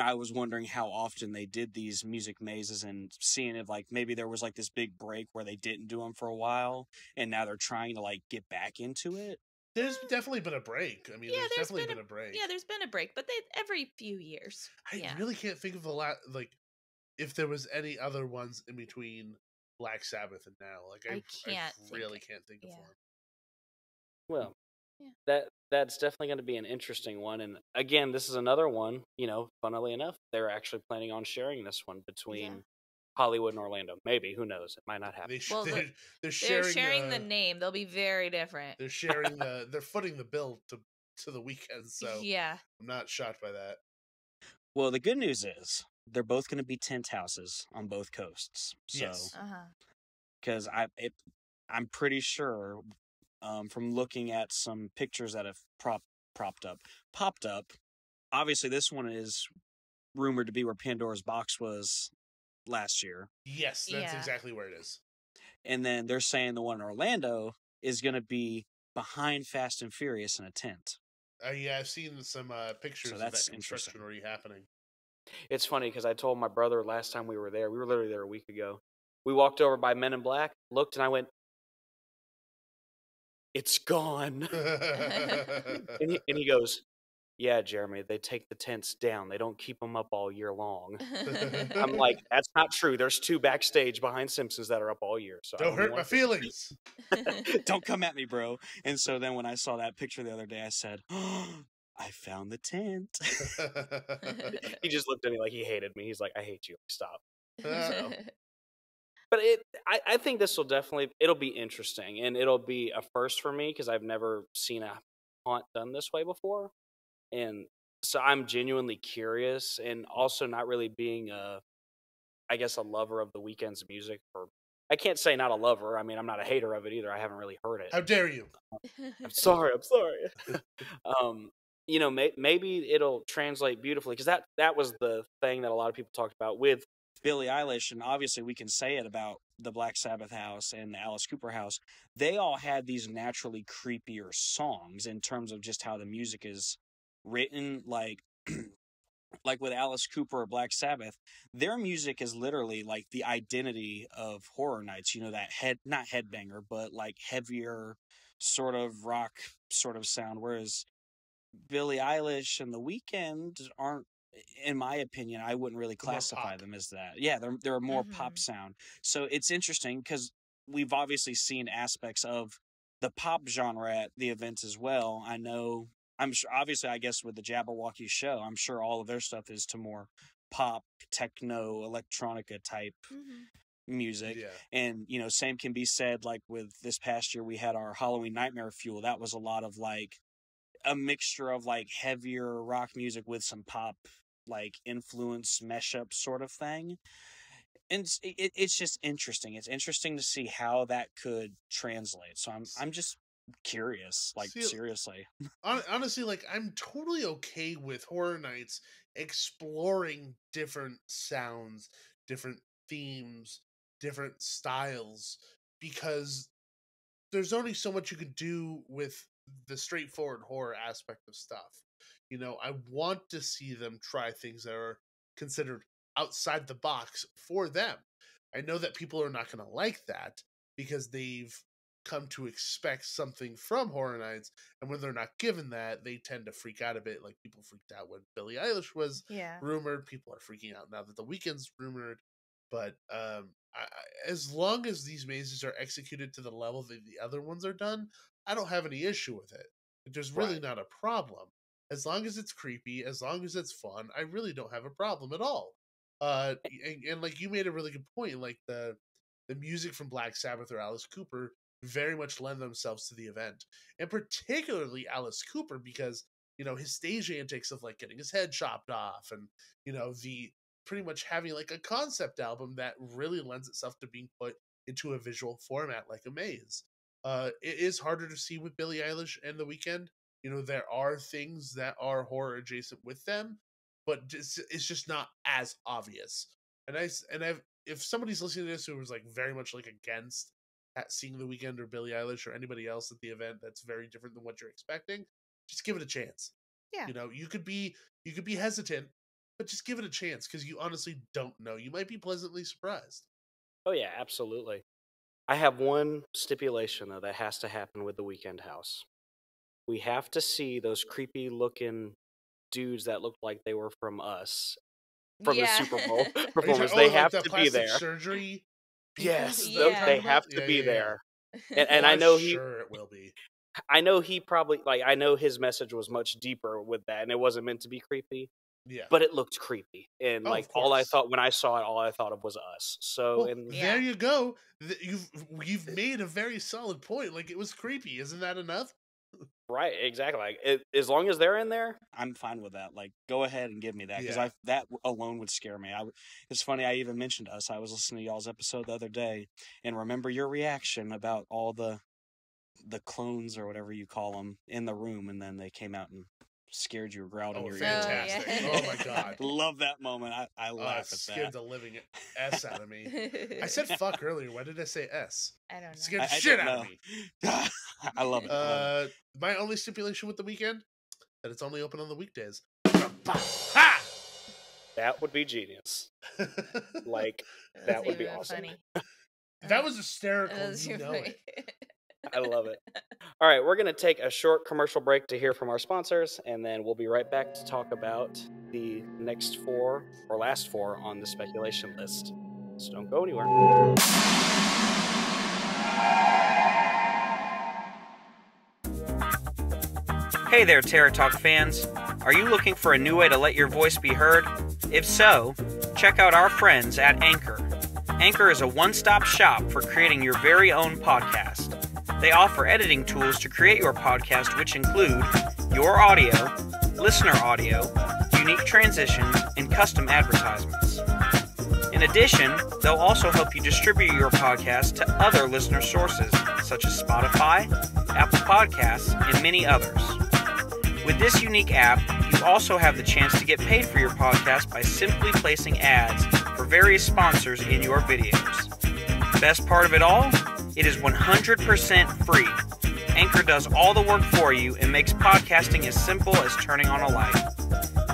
I was wondering how often they did these music mazes and seeing if like maybe there was like this big break where they didn't do them for a while, and now they're trying to like get back into it. There's definitely been a break. I mean, Yeah, there's definitely been a break. Yeah, there's been a break, but every few years. I really can't think of like if there was any other ones in between Black Sabbath and now. Like I really can't think of one. Well, that's definitely going to be an interesting one. And again, this is another one, funnily enough, they're actually planning on sharing this one between Hollywood and Orlando. Maybe, who knows? It might not happen. They're sharing the name. They'll be very different. They're sharing they're footing the bill to the weekend, so yeah. I'm not shocked by that. Well, the good news is they're both going to be tent houses on both coasts. So, yes. Because I'm pretty sure from looking at some pictures that have popped up. Obviously, this one is rumored to be where Pandora's Box was last year. Yes, that's exactly where it is. And then they're saying the one in Orlando is going to be behind Fast and Furious in a tent. Yeah, I've seen some pictures of that construction already happening. It's funny because I told my brother last time we were there, we were literally there a week ago. We walked over by Men in Black, looked, and I went, "It's gone." and he goes, "Yeah, Jeremy, they take the tents down. They don't keep them up all year long." I'm like, "That's not true. There's 2 backstage behind Simpsons that are up all year. So don't hurt my feelings. Don't come at me, bro." And so then when I saw that picture the other day, I said, "Oh, I found the tent." He just looked at me like he hated me. He's like, "I hate you. Stop." So. But I think this will it'll be interesting, and it'll be a first for me because I've never seen a haunt done this way before. And so I'm genuinely curious, and also not really being a lover of the Weeknd's music. I can't say not a lover. I mean, I'm not a hater of it either. I haven't really heard it. How dare you? I'm sorry. Maybe it'll translate beautifully because that was the thing that a lot of people talked about with Billie Eilish, and obviously we can say it about the Black Sabbath house and the Alice Cooper house. They all had these naturally creepier songs in terms of just how the music is written, like with Alice Cooper or Black Sabbath, their music is literally like the identity of Horror Nights, that not headbanger, but like heavier sort of rock sort of sound, whereas Billie Eilish and The Weeknd aren't, in my opinion, I wouldn't really classify them as that. Yeah, they're a more pop sound. So it's interesting because we've obviously seen aspects of the pop genre at the event as well. I'm sure, obviously, I guess with the Jabberwocky show, I'm sure all of their stuff is to more pop, techno, electronica type music. Yeah. And, same can be said, like with this past year, we had our Halloween Nightmare Fuel. That was a lot of like a mixture of like heavier rock music with some pop like influence mesh up sort of thing. And it's just interesting. It's interesting to see how that could translate. So I'm just curious, like seriously. Honestly, like I'm totally okay with Horror Nights exploring different sounds, different themes, different styles, because there's only so much you could do with the straightforward horror aspect of stuff. I want to see them try things that are considered outside the box for them. I know that people are not going to like that because they've come to expect something from Horror Nights, and when they're not given that, they tend to freak out a bit. Like people freaked out when Billie Eilish was rumored. People are freaking out now that The Weeknd's rumored. But as long as these mazes are executed to the level that the other ones are done, I don't have any issue with it. There's really not a problem. As long as it's creepy, as long as it's fun, I really don't have a problem at all. And like you made a really good point, like the music from Black Sabbath or Alice Cooper very much lend themselves to the event, and particularly Alice Cooper because his stage antics of like getting his head chopped off and the pretty much having like a concept album that really lends itself to being put into a visual format like a maze. It is harder to see with Billie Eilish and The Weeknd. You know, there are things that are horror adjacent with them, but it's just not as obvious. If somebody's listening to this who was like very much like against seeing The Weeknd or Billie Eilish or anybody else at the event that's very different than what you're expecting, just give it a chance. Yeah. You know, you could be hesitant, but just give it a chance because you honestly don't know. You might be pleasantly surprised. Oh yeah, absolutely. I have one stipulation though that has to happen with the Weekend House. We have to see those creepy looking dudes that looked like they were from Us from the Super Bowl performance. They have to be there. Surgery. Yes, Yeah. they have to be there. And Oh, I know I'm he. sure it will be. I know he probably I know his message was much deeper with that, and it wasn't meant to be creepy. Yeah. But it looked creepy, and Oh, like of all I course. thought when I saw it, all I thought of was Us. So, Well, and there you go. You've made a very solid point. Like, it was creepy. Isn't that enough? right, exactly. Like as long as they're in there, I'm fine with that. Like, go ahead and give me that because Yeah. that alone would scare me. It's funny. I even mentioned Us. I was listening to y'all's episode the other day, and remember your reaction about all the clones or whatever you call them in the room, and then they came out and scared you or growled in Oh, your fantastic! yeah. Oh my god, Love that moment. I laugh it at scared that. the living S out of me. I said fuck earlier. Why did I say S? I don't know. It scared the I shit don't out of know. me. I love it. My only stipulation with The Weeknd that it's only open on the weekdays. Ha! that would be genius. Like That that wasn't would be even awesome. funny. That was hysterical. That was You super know funny. it. I love it. All right, we're going to take a short commercial break to hear from our sponsors, and then we'll be right back to talk about the next 4 or last 4 on the speculation list. So don't go anywhere. Hey there, Terror Talk fans. Are you looking for a new way to let your voice be heard? If so, check out our friends at Anchor. Anchor is a one-stop shop for creating your very own podcast. They offer editing tools to create your podcast, which include your audio, listener audio, unique transitions, and custom advertisements. In addition, they'll also help you distribute your podcast to other listener sources, such as Spotify, Apple Podcasts, and many others. With this unique app, you also have the chance to get paid for your podcast by simply placing ads for various sponsors in your videos. Best part of it all? It is 100% free. Anchor does all the work for you and makes podcasting as simple as turning on a light.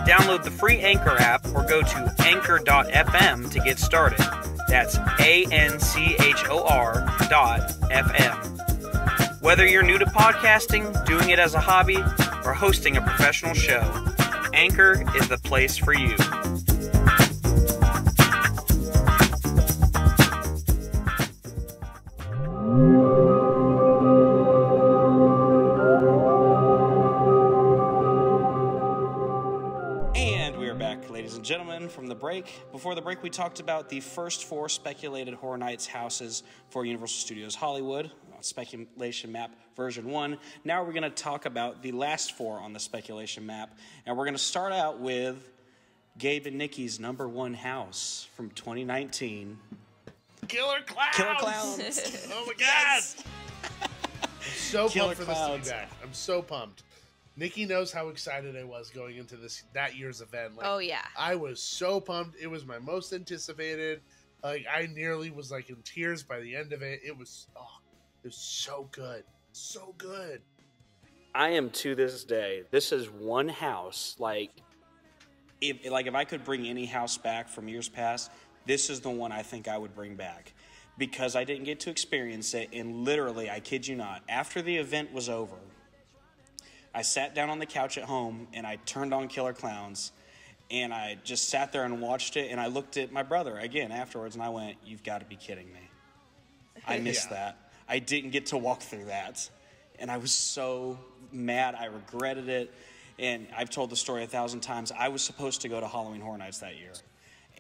Download the free Anchor app or go to anchor.fm to get started. That's ANCHOR.FM. Whether you're new to podcasting, doing it as a hobby, or hosting a professional show, Anchor is the place for you. And we are back, ladies and gentlemen, from the break. Before the break, we talked about the first 4 speculated Horror Nights houses for Universal Studios Hollywood, Speculation Map version 1. Now we're going to talk about the last 4 on the speculation map, and we're going to start out with Gabe and Nikki's number 1 house from 2019. Killer Clowns! Killer Clowns! Oh my god! I'm so Killer pumped for Clowns. this to be back. I'm so pumped. Nikki knows how excited I was going into that year's event. Like, Oh yeah. I was so pumped. It was my most anticipated. Like, I nearly was like in tears by the end of it. It was so good. So good. I am to this day. This is one house. Like, If I could bring any house back from years past, this is the one I think I would bring back. Because I didn't get to experience it, and literally, I kid you not, after the event was over, I sat down on the couch at home, and I turned on Killer Clowns, and I just sat there and watched it, and I looked at my brother again afterwards, and I went, "You've got to be kidding me. I missed that. I didn't get to walk through that." And I was so mad. I regretted it. And I've told the story 1,000 times. I was supposed to go to Halloween Horror Nights that year.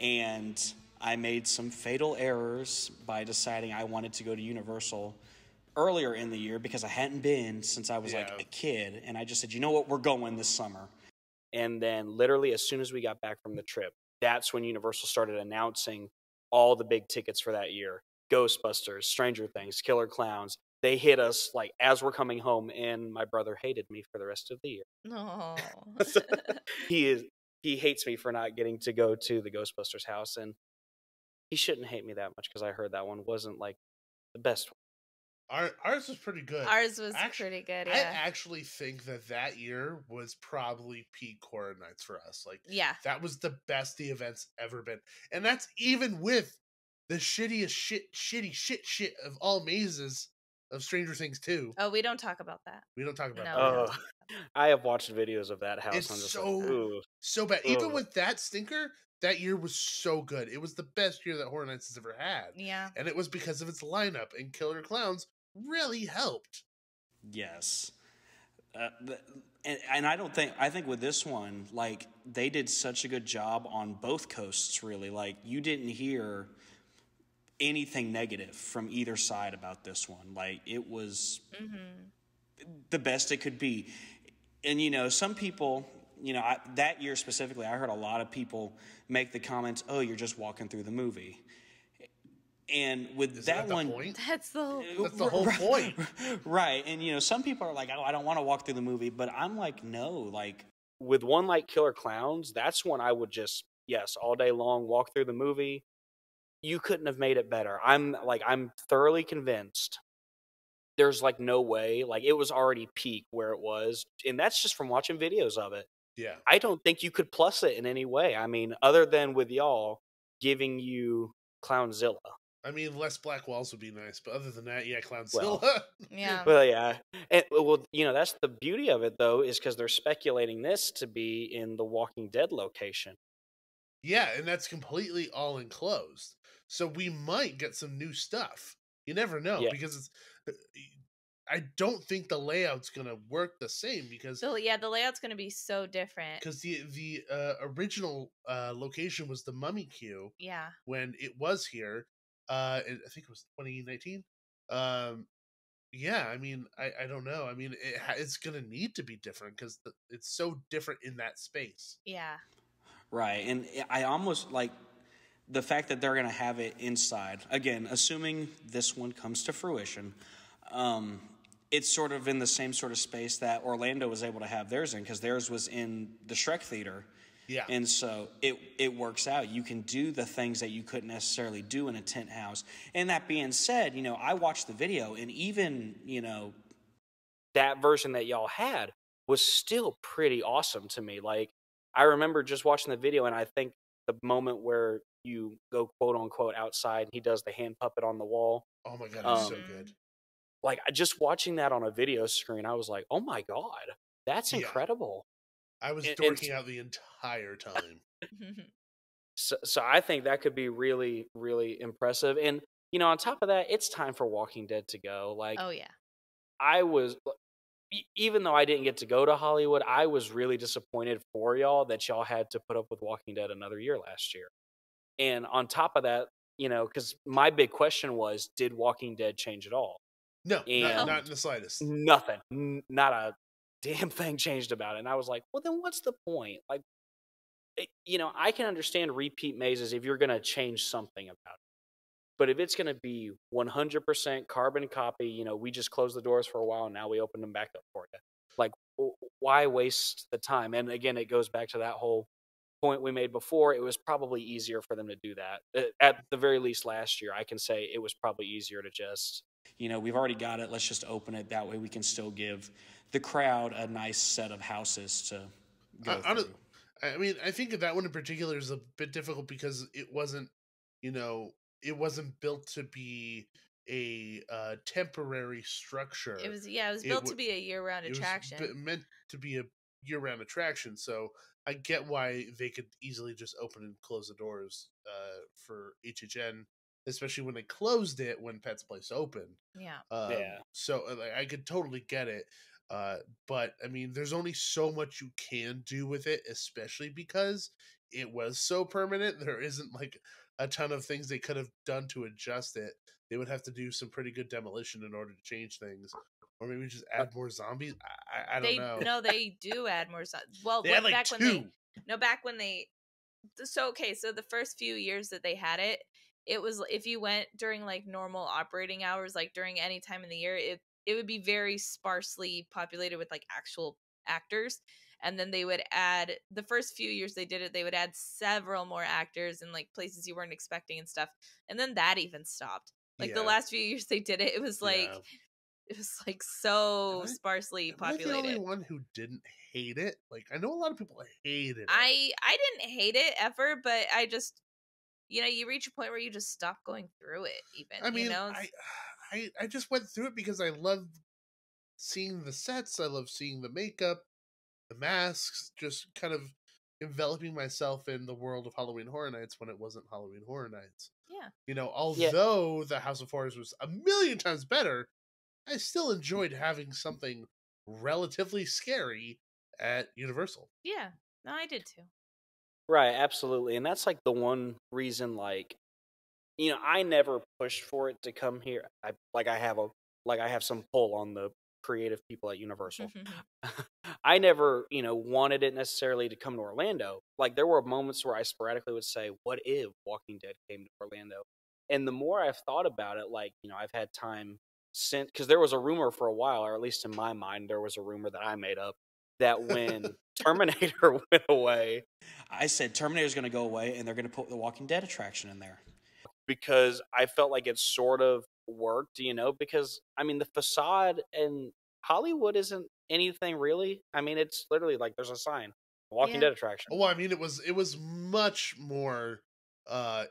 And I made some fatal errors by deciding I wanted to go to Universal earlier in the year because I hadn't been since I was like a kid. And I just said, you know what, we're going this summer. and then literally as soon as we got back from the trip, that's when Universal started announcing all the big tickets for that year. Ghostbusters, Stranger Things, Killer Clowns. They hit us like as we're coming home, and my brother hated me for the rest of the year. No. So, he hates me for not getting to go to the Ghostbusters house, and he shouldn't hate me that much because I heard that one wasn't like the best one. Ours was pretty good. Ours was pretty good. I Yeah. actually think that year was probably peak Horror Nights for us. Like, Yeah. that was the best the event's ever been, and that's even with the shittiest shit of all mazes of Stranger Things 2. Oh, we don't talk about that. We don't talk about No, that. we don't Oh, talk about I have watched videos of that house. It's I'm just so like, ooh, so bad. Even ugh. with that stinker, that year was so good. It was the best year that Horror Nights has ever had. Yeah. And it was because of its lineup, and Killer Clowns really helped. Yes. And I think with this one, like, they did such a good job on both coasts, really. Like, you didn't hear anything negative from either side about this one. Like, it was the best it could be. And, you know, some people, you know, that year specifically, I heard a lot of people make the comments, oh, you're just walking through the movie. And with that one, that's the whole point. Right. And, you know, some people are like, oh, I don't want to walk through the movie. But I'm like, no, like, with one like Killer Clowns, that's when I would just, yes, all day long walk through the movie. You couldn't have made it better. I'm thoroughly convinced there's like no way, like it was already peak where it was. And that's just from watching videos of it. Yeah. I don't think you could plus it in any way. I mean, other than with y'all giving you Clownzilla. I mean, less black walls would be nice, but other than that, yeah, Clownzilla. Well, yeah. Well, yeah. And, well, you know, that's the beauty of it, though, is because they're speculating this to be in the Walking Dead location. Yeah, and that's completely all enclosed. So we might get some new stuff. You never know, because it's. I don't think the layout's gonna work the same because. So yeah, the layout's gonna be so different. Because the original location was the Mummy Queue. Yeah. When it was here, I think it was 2019. Yeah, I mean, I don't know. I mean, it's gonna need to be different because it's so different in that space. Yeah. Right, and I almost like the fact that they're going to have it inside. Again, assuming this one comes to fruition, it's sort of in the same sort of space that Orlando was able to have theirs in, because theirs was in the Shrek Theater. Yeah. And so it works out. You can do the things that you couldn't necessarily do in a tent house. And that being said, you know, I watched the video, and even, you know, that version that y'all had was still pretty awesome to me. Like, I remember just watching the video, and I think the moment where you go quote unquote outside and he does the hand puppet on the wall. Oh my god, it's so good. Like, just watching that on a video screen, I was like, oh my god, that's incredible. I was dorking out the entire time. So I think that could be really, really impressive. And, you know, on top of that, it's time for Walking Dead to go. Like, oh yeah. I was, even though I didn't get to go to Hollywood, I was really disappointed for y'all that y'all had to put up with Walking Dead another year last year. And on top of that, you know, because my big question was, did Walking Dead change at all? No, not in the slightest. Nothing. Not a damn thing changed about it. And I was like, well, then what's the point? Like, you know, I can understand repeat mazes if you're going to change something about it. But if it's going to be 100% carbon copy, you know, we just closed the doors for a while and now we open them back up for you. Like, why waste the time? And again, it goes back to that whole point we made before. It was probably easier for them to do that. At the very least last year, I can say it was probably easier to just... You know, we've already got it. Let's just open it. That way we can still give the crowd a nice set of houses to go through. I mean, I think that one in particular is a bit difficult because it wasn't, you know, it wasn't built to be a temporary structure. It was built to be a year-round attraction. It was meant to be a year-round attraction, so I get why they could easily just open and close the doors for HHN, especially when they closed it when Pet's Place opened. Yeah. So I could totally get it. But I mean, there's only so much you can do with it, especially because it was so permanent. There isn't like a ton of things they could have done to adjust it. They would have to do some pretty good demolition in order to change things, or maybe just add more zombies. I don't know. No, they do add more zombies. Well, they had like back two. when they so the first few years that they had it, it was, if you went during like normal operating hours, like during any time in the year, it would be very sparsely populated with like actual actors. And then they would add, the first few years they did it, they would add several more actors in like places you weren't expecting and stuff. And then that even stopped. Like the last few years they did it, it was like so sparsely populated. Am I the only one who didn't hate it? Like, I know a lot of people hated it. I didn't hate it ever, but I just, you reach a point where you just stop going through it. Even I mean, I just went through it because I love seeing the sets. I love seeing the makeup, the masks, just kind of enveloping myself in the world of Halloween Horror Nights when it wasn't Halloween Horror Nights. Yeah. Although the House of Horrors was a million times better, I still enjoyed having something relatively scary at Universal. Yeah. No, I did too. Right, absolutely. And that's like the one reason, like, I never pushed for it to come here. I have some pull on the creative people at Universal. I never, wanted it necessarily to come to Orlando. Like, there were moments where I sporadically would say, what if Walking Dead came to Orlando? And the more I've thought about it, like, I've had time since, because there was a rumor for a while, or at least in my mind, there was a rumor that I made up, that when Terminator went away, I said Terminator's going to go away and they're going to put the Walking Dead attraction in there. Because I felt like it sort of worked, because, the facade in Hollywood isn't anything really. It's literally like there's a sign, Walking Dead attraction. Well, it was much more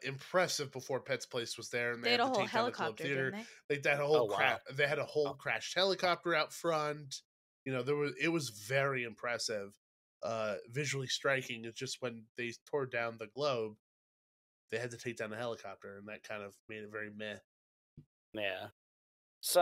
impressive before Pet's Place was there, and they had a whole take down the Club helicopter, Theater. didn't They had a whole they had a whole crashed helicopter out front. It was very impressive, visually striking. It's just when they tore down the globe, they had to take down the helicopter, and that kind of made it very meh. Yeah. So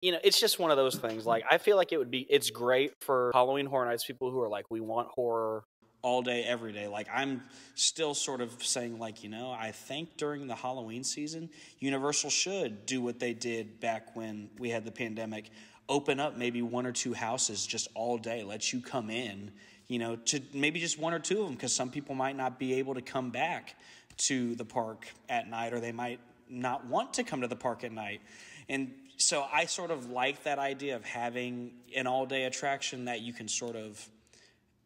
it's just one of those things. Like, I feel like it's great for Halloween Horror Nights people who are like, we want horror all day, every day. Like, I'm still sort of saying, like, I think during the Halloween season, Universal should do what they did back when we had the pandemic. Open up maybe one or two houses just all day. Let you come in, to maybe just one or two of them, because some people might not be able to come back to the park at night, or they might not want to come to the park at night. And so I sort of like that idea of having an all-day attraction that you can sort of,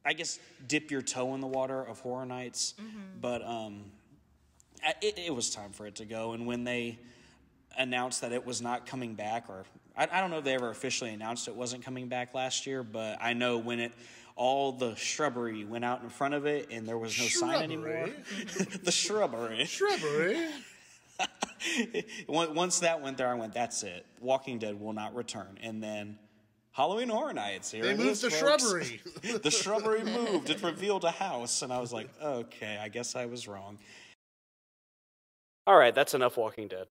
I guess, dip your toe in the water of Horror Nights. Mm-hmm. But it was time for it to go. And when they announced that it was not coming back, or I don't know if they ever officially announced it wasn't coming back last year, but I know when all the shrubbery went out in front of it and there was no sign anymore. The shrubbery. Once that went there, I went, that's it. Walking Dead will not return. And then Halloween Horror Nights. They moved the shrubbery. The shrubbery moved. It revealed a house. And I was like, okay, I guess I was wrong. All right, that's enough Walking Dead.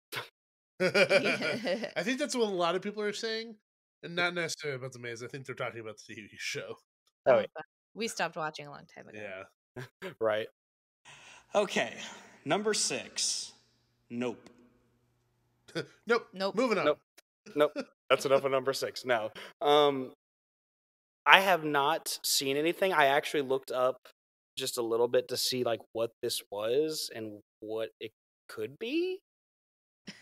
I think that's what a lot of people are saying, and not necessarily about the maze. I think they're talking about the TV show. Oh, we stopped watching a long time ago. Yeah. Right. Okay, number 6. Nope. Nope. Moving on. Nope. That's enough of number 6. No. I have not seen anything. I actually looked up just a little bit to see like what this was and what it could be.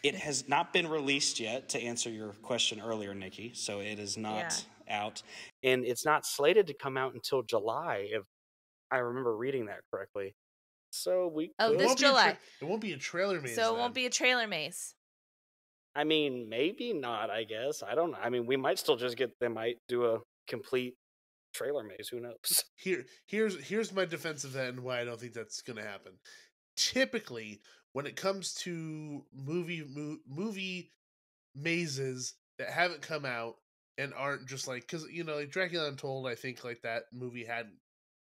It has not been released yet, to answer your question earlier, Nikki. So it is not out. And it's not slated to come out until July, if I remember reading that correctly. So this July. It won't be a trailer maze. So it won't be a trailer maze. Maybe not, I guess. I don't know. We might still just they might do a complete trailer maze. Who knows? Here's my defense of that and why I don't think that's going to happen. Typically, when it comes to movie mazes that haven't come out and aren't just like, because like Dracula Untold, I think like that movie hadn't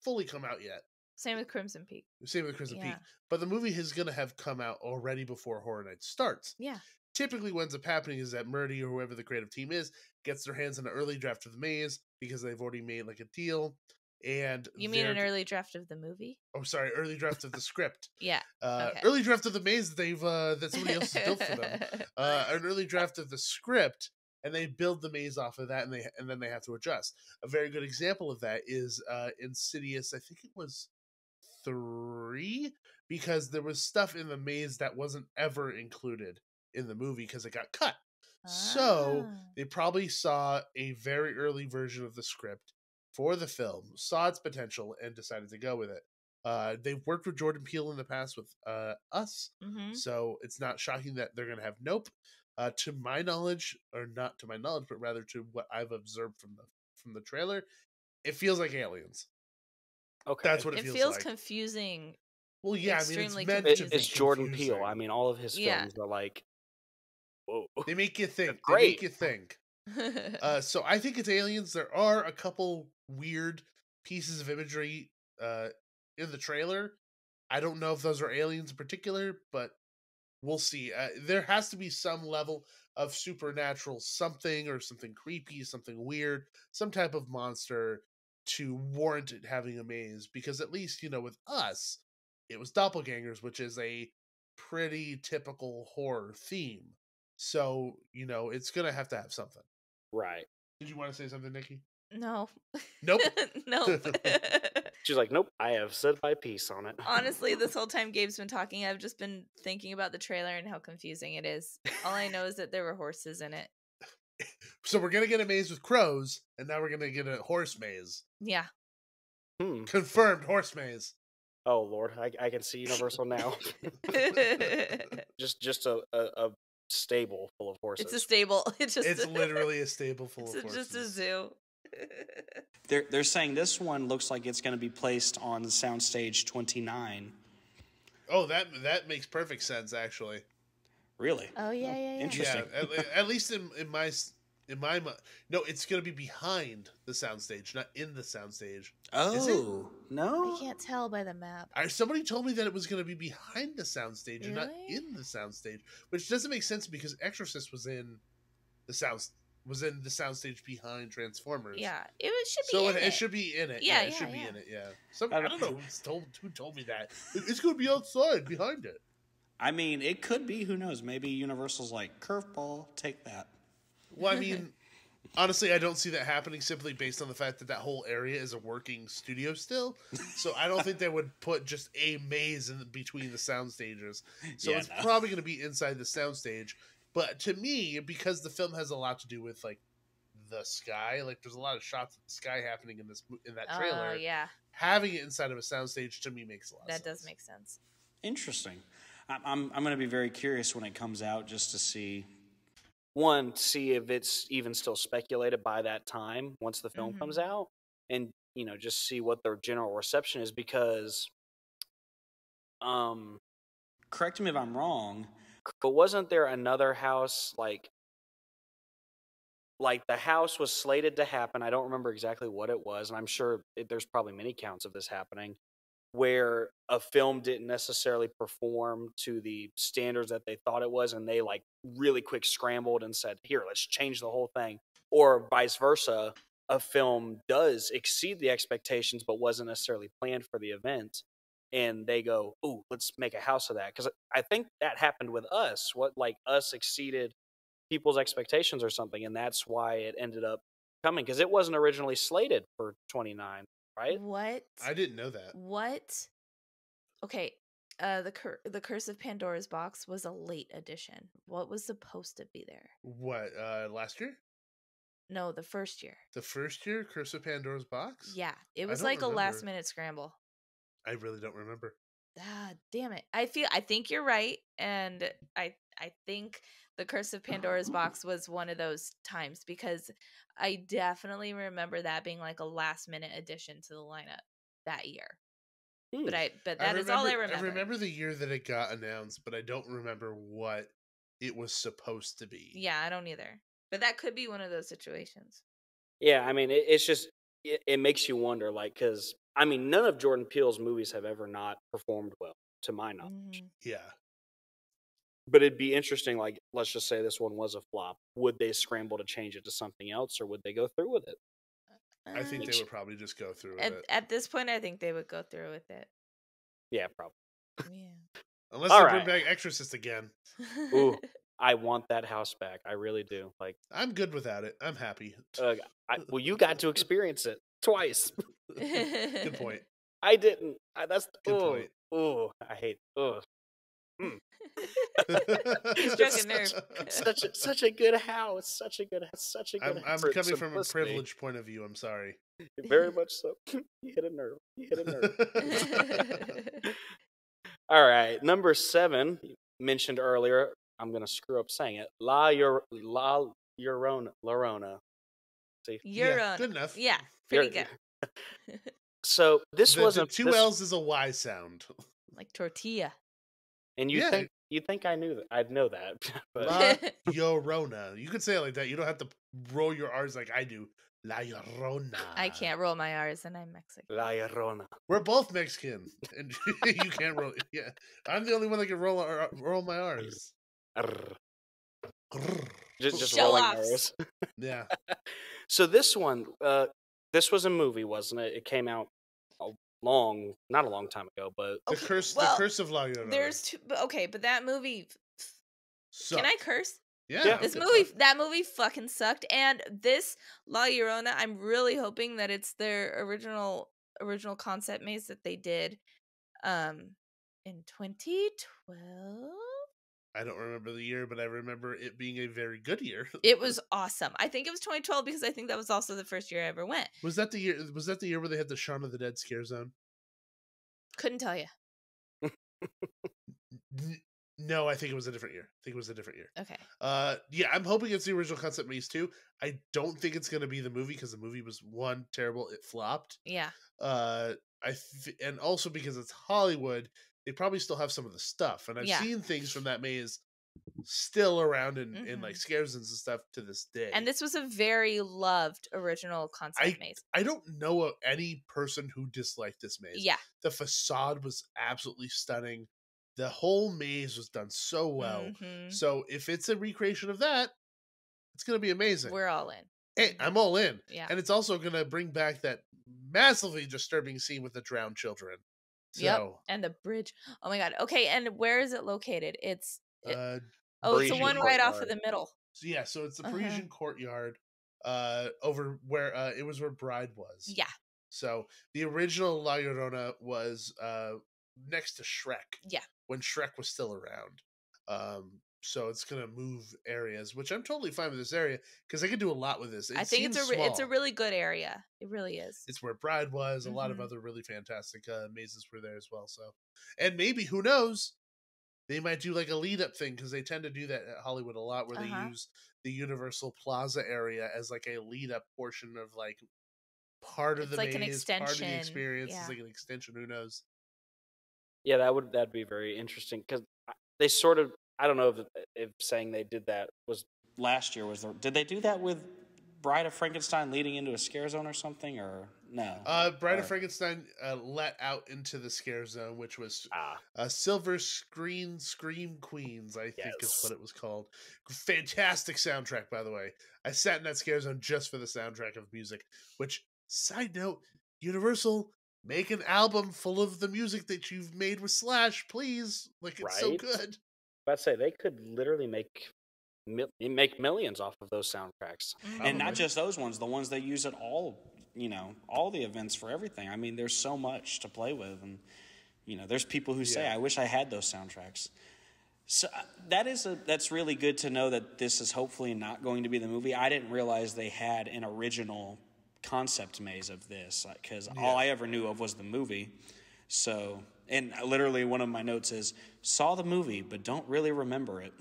fully come out yet. Same with Crimson Peak. Peak. But the movie is going to have come out already before Horror Nights starts. Yeah. Typically what ends up happening is that Murdy or whoever the creative team is gets their hands on an early draft of the maze because they've already made like a deal. And you mean an early draft of the movie? Oh, sorry, early draft of the script. Yeah. Okay. Early draft of the maze that somebody else has built for them. An early draft of the script, and they build the maze off of that, and then they have to adjust. A very good example of that is Insidious. I think it was 3 because there was stuff in the maze that wasn't ever included in the movie because it got cut. So they probably saw a very early version of the script for the film, saw its potential, and decided to go with it. They've worked with Jordan Peele in the past with Us, so it's not shocking that they're going to have Nope. To my knowledge, or not to my knowledge, but rather to what I've observed from the trailer, it feels like Aliens. Okay, that's what it feels like. It feels confusing. Well, yeah, I mean, it's Extremely meant confusing. to be it's Jordan confusing. Peele. I mean, all of his Yeah. films are like, whoa. They make you think. They Great. make you think. So I think it's Aliens. There are a couple weird pieces of imagery in the trailer. I don't know if those are aliens in particular, but we'll see. There has to be some level of supernatural something or something creepy, something weird, some type of monster to warrant it having a maze. Because at least, with Us, it was doppelgangers, which is a pretty typical horror theme. So, it's going to have something. Right. Did you want to say something, Nikki? No. Nope. Nope. She's like, nope, I have said my piece on it. Honestly, this whole time Gabe's been talking, I've just been thinking about the trailer and how confusing it is. All I know is that there were horses in it. So we're going to get a maze with crows, and now we're going to get a horse maze. Yeah. Confirmed horse maze. Oh, Lord, I can see Universal now. just a stable full of horses. It's a stable. It's literally a stable full of horses. It's just a zoo. They're saying this one looks like it's going to be placed on Soundstage 29. Oh, that makes perfect sense, actually. Really? Oh yeah. Interesting. Yeah, at least in my mind. No, it's going to be behind the soundstage, not in the soundstage. Oh, no? I can't tell by the map. Somebody told me that it was going to be behind the soundstage and not Really? in the soundstage, which doesn't make sense because Exorcist was in the soundstage behind Transformers. Yeah, it should be. So in it should be in it. Yeah, it should be yeah. in it. Yeah. I don't know who told me that. It's going to be outside behind it. I mean, it could be. Who knows? Maybe Universal's like, curveball, take that. Well, I mean, honestly, I don't see that happening simply based on the fact that whole area is a working studio still. So I don't think they would put just a maze in between the sound stages. So it's probably going to be inside the soundstage. But to me, because the film has a lot to do with like the sky, like there's a lot of shots of the sky happening in that trailer. Oh yeah. Having it inside of a soundstage to me makes a lot of sense. That does make sense. Interesting. I'm going to be very curious when it comes out just to see. One, see if it's even still speculated by that time once the film comes out, and just see what their general reception is because correct me if I'm wrong, but wasn't there another house like the house was slated to happen? I don't remember exactly what it was, and I'm sure there's probably many counts of this happening where a film didn't necessarily perform to the standards that they thought it was, and they like really quick scrambled and said, here, let's change the whole thing. Or vice versa, a film does exceed the expectations but wasn't necessarily planned for the event, and they go, ooh, let's make a house of that. Because I think that happened with Us. Us exceeded people's expectations or something, and that's why it ended up coming, because it wasn't originally slated for 29. Right? What? I didn't know that. What? Okay, the Curse of Pandora's box was a late edition. What was supposed to be there? What, last year? No, the first year. The first year, Curse of Pandora's box? Yeah, it was don't like remember. a last minute scramble. I really don't remember. Ah, damn it. I think you're right, and I think the Curse of Pandora's box was one of those times because I definitely remember that being like a last minute addition to the lineup that year. But that is all I remember. I remember the year that it got announced, but I don't remember what it was supposed to be. Yeah, I don't either. But that could be one of those situations. Yeah, I mean, it's just it makes you wonder, like, because I mean, none of Jordan Peele's movies have ever not performed well, to my knowledge. Yeah. But it'd be interesting, like, let's just say this one was a flop. Would they scramble to change it to something else, or would they go through with it? I think they would probably just go through with it. At this point, I think they would go through with it. Yeah, probably. Yeah. Unless they bring back Exorcist again. Ooh, I want that house back. I really do. Like, I'm good without it. I'm happy. Well, you got to experience it twice. Good point. I didn't. That's Good point. Oh, I hate. Oh, He struck a nerve. such a good house. Such a good I'm house. coming from a privileged point of view. I'm sorry. Very much so. You hit a nerve. You hit a nerve. All right, number 7 mentioned earlier. I'm gonna screw up saying it. La Llorona. See, Yeah, good enough. Yeah, pretty good. So this wasn't the two this, L's is a Y sound. Like tortilla. and you think I knew that I'd know that. But La Llorona. You could say it like that. You don't have to roll your R's like I do. La Llorona. I can't roll my R's and I'm Mexican. La Llorona. We're both Mexican, and you can't roll. Yeah, I'm the only one that can roll my R's. Just Show rolling offs. R's. Yeah. So this one, this was a movie, wasn't it? It came out not a long time ago, but The Curse of La Llorona. There's two. Okay, but that movie. Sucked. Can I curse? Yeah. That movie fucking sucked. And this La Llorona, I'm really hoping that it's their original concept maze that they did, in 2012. I don't remember the year, but I remember it being a very good year. It was awesome. I think it was 2012 because I think that was also the first year I ever went. Was that the year? Was that the year where they had the Shaun of the Dead scare zone? Couldn't tell you. No, I think it was a different year. Okay. Yeah, I'm hoping it's the original concept maze too. I don't think it's going to be the movie because the movie was one terrible. It flopped. Yeah. And also because it's Hollywood, they probably still have some of the stuff. And I've seen things from that maze still around in like scare zones and stuff to this day. And this was a very loved original concept maze. I don't know of any person who disliked this maze. Yeah. The facade was absolutely stunning. The whole maze was done so well. Mm-hmm. So if it's a recreation of that, it's going to be amazing. We're all in. Hey, I'm all in. Yeah. And it's also going to bring back that massively disturbing scene with the drowned children. So, yep. And the bridge. Oh my God. Okay. And where is it located? It's the one right off of the middle. So yeah. So it's the Parisian courtyard, over where it was where Bride was. Yeah. So the original La Llorona was next to Shrek. Yeah. When Shrek was still around. So it's gonna move areas, which I'm totally fine with this area because I can do a lot with this. I think it's a really good area. It really is. It's where Bride was. A lot of other really fantastic mazes were there as well. So, and maybe who knows, they might do like a lead up thing because they tend to do that at Hollywood a lot, where they use the Universal Plaza area as like a lead up portion of like part of the like maze, an extension. part of the experience. Yeah. It's like an extension. Who knows? Yeah, that'd be very interesting because they sort of. I don't know if saying they did that was last year. Did they do that with Bride of Frankenstein leading into a scare zone or something, or no? Bride of Frankenstein let out into the scare zone, which was Silver Screen Scream Queens, I think is what it was called. Fantastic soundtrack, by the way. I sat in that scare zone just for the soundtrack of music, which, side note, Universal, make an album full of the music that you've made with Slash, please. Like, it's so good. I'd say they could literally make millions off of those soundtracks. And not just those ones, the ones they use at all the events for everything. I mean, there's so much to play with. And, there's people who say, I wish I had those soundtracks. So that's really good to know that this is hopefully not going to be the movie. I didn't realize they had an original concept maze of this because all I ever knew of was the movie. So, and literally one of my notes is, saw the movie, but don't really remember it.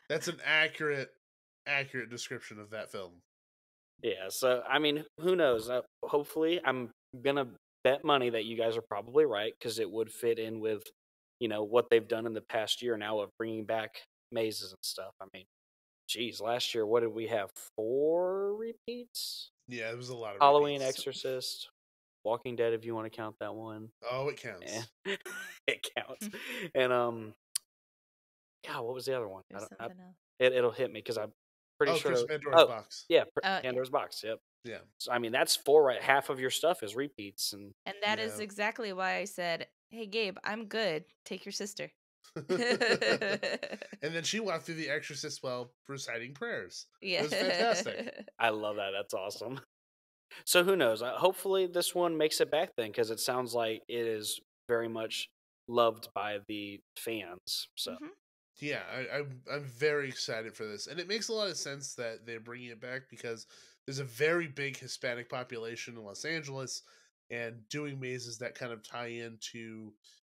That's an accurate description of that film. Yeah, so, I mean, who knows? Hopefully, I'm going to bet money that you guys are probably right, because it would fit in with, what they've done in the past year now of bringing back mazes and stuff. I mean, geez, last year, what did we have? 4 repeats? Yeah, it was a lot of Halloween, repeats. Exorcist, Walking Dead, if you want to count that one. Oh, it counts. It counts. And, God, what was the other one? It'll hit me, because I'm pretty sure. Curse of Pandora's Box. Yeah, Pandora's Box, yep. Yeah. So, I mean, that's 4, right? Half of your stuff is repeats. And that is exactly why I said, hey, Gabe, I'm good. Take your sister. And then she walked through The Exorcist while reciting prayers. Yeah. It was fantastic. I love that. That's awesome. So who knows? Hopefully this one makes it back then, because it sounds like it is very much loved by the fans. So Yeah, I'm very excited for this, and it makes a lot of sense that they're bringing it back because there's a very big Hispanic population in Los Angeles, and doing mazes that kind of tie into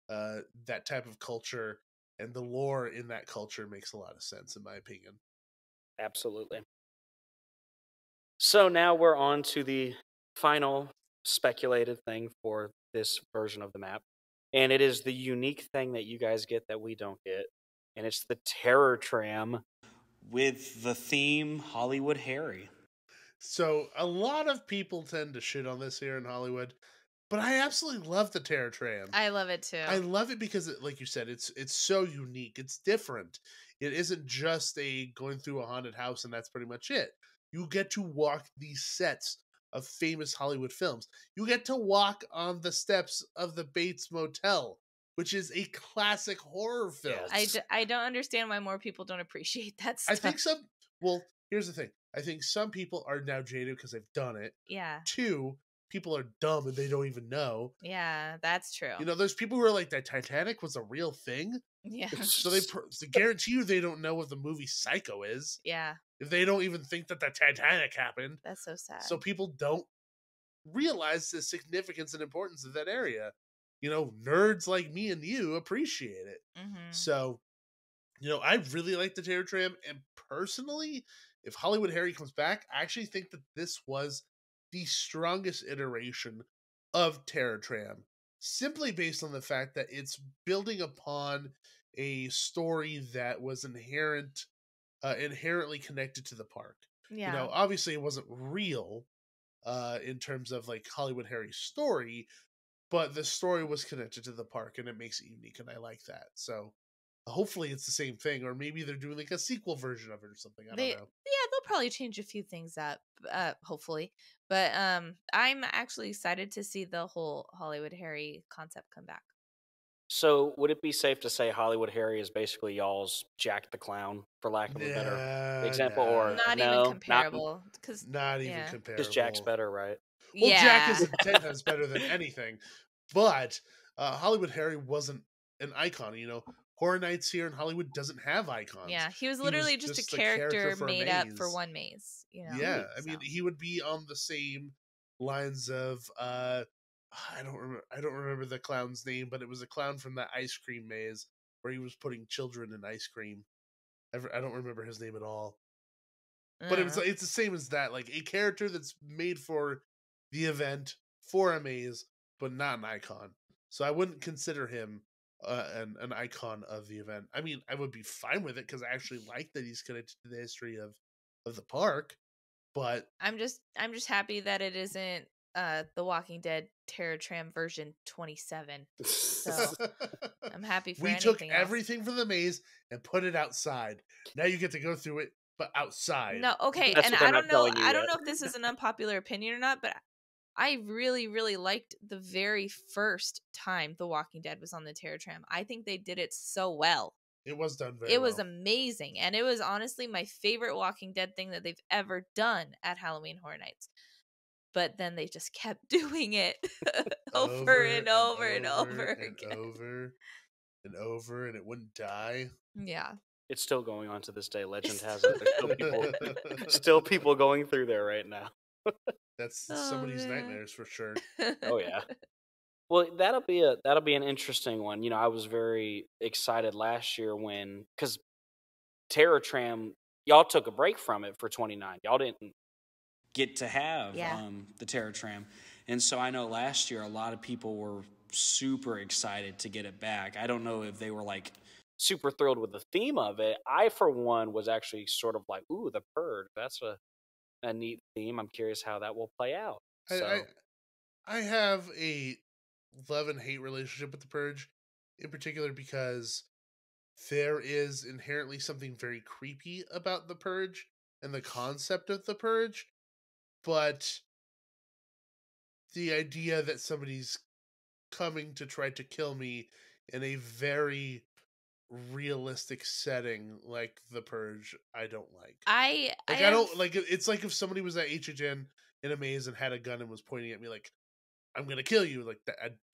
that type of culture and the lore in that culture makes a lot of sense, in my opinion. absolutely. So now we're on to the final speculated thing for this version of the map. And it is the unique thing that you guys get that we don't get. And it's the Terror Tram. With the theme Hollywood Harry. So a lot of people tend to shit on this here in Hollywood, but I absolutely love the Terror Tram. I love it too. I love it because, like you said, it's so unique. It's different. It isn't just a going through a haunted house and that's pretty much it. You get to walk these sets of famous Hollywood films. You get to walk on the steps of the Bates Motel, which is a classic horror film. I don't understand why more people don't appreciate that stuff. I think some. Well, here's the thing. I think some people are now jaded because they've done it. Yeah. 2, people are dumb and they don't even know. Yeah, that's true. You know, there's people who are like, that Titanic was a real thing. Yeah. So they guarantee you they don't know what the movie Psycho is. Yeah. If they don't even think that the Titanic happened. That's so sad. So people don't realize the significance and importance of that area. You know, nerds like me and you appreciate it. Mm-hmm. So, you know, I really like the Terror Tram. And personally, if Hollywood Harry comes back, I actually think that this was the strongest iteration of Terror Tram. Simply based on the fact that it's building upon a story that was inherently connected to the park. Yeah. You know, obviously it wasn't real in terms of like Hollywood Harry's story, but the story was connected to the park and it makes it unique, and I like that. So hopefully it's the same thing, or maybe they're doing like a sequel version of it or something. I don't know. Yeah, they'll probably change a few things up, hopefully. But I'm actually excited to see the whole Hollywood Harry concept come back. So would it be safe to say Hollywood Harry is basically y'all's Jack the Clown, for lack of a better example? Or Not no, even comparable. Not even comparable. Because Jack's better, right? Well, Yeah. Jack is 10 times better than anything. But Hollywood Harry wasn't an icon. You know, Horror Nights here in Hollywood doesn't have icons. Yeah, he was literally just a character for a made up maze. for one maze. You know? Yeah, I mean, he would be on the same lines of I don't remember the clown's name, but it was a clown from that ice cream maze where he was putting children in ice cream. I don't remember his name at all. But it's the same as that, like a character that's made for the event, for a maze, but not an icon. So I wouldn't consider him an icon of the event. I mean, I would be fine with it because I actually like that he's connected to the history of the park. But I'm just happy that it isn't the Walking Dead Terror Tram version 27. So I'm happy for we anything took else. everything from the maze and put it outside. Now you get to go through it, but outside. No, okay, That's and what they're I not don't know. telling you I don't yet. know if this is an unpopular opinion or not, but I really, really liked the very first time The Walking Dead was on the Terror Tram. I think they did it so well. It was done very It was well. amazing, and it was honestly my favorite Walking Dead thing that they've ever done at Halloween Horror Nights. But then they just kept doing it over and over and over again. Over and over, and it wouldn't die. Yeah. It's still going on to this day. Legend has it. There's still people going through there right now. That's Oh, somebody's man. nightmares for sure. Oh yeah. Well, that'll be an interesting one. You know, I was very excited last year because Terror Tram, y'all took a break from it for 29. Y'all didn't get to have Yeah. the Terror Tram. And so I know last year a lot of people were super excited to get it back. I don't know if they were like super thrilled with the theme of it. I, for one, was actually sort of like, ooh, the Purge. That's a neat theme. I'm curious how that will play out. I have a love and hate relationship with the Purge, in particular because there is inherently something very creepy about the Purge and the concept of the Purge, but the idea that somebody's coming to try to kill me in a very realistic setting like the Purge, I don't like. I don't like it. It's like if somebody was at HHN in a maze and had a gun and was pointing at me like, I'm gonna kill you. Like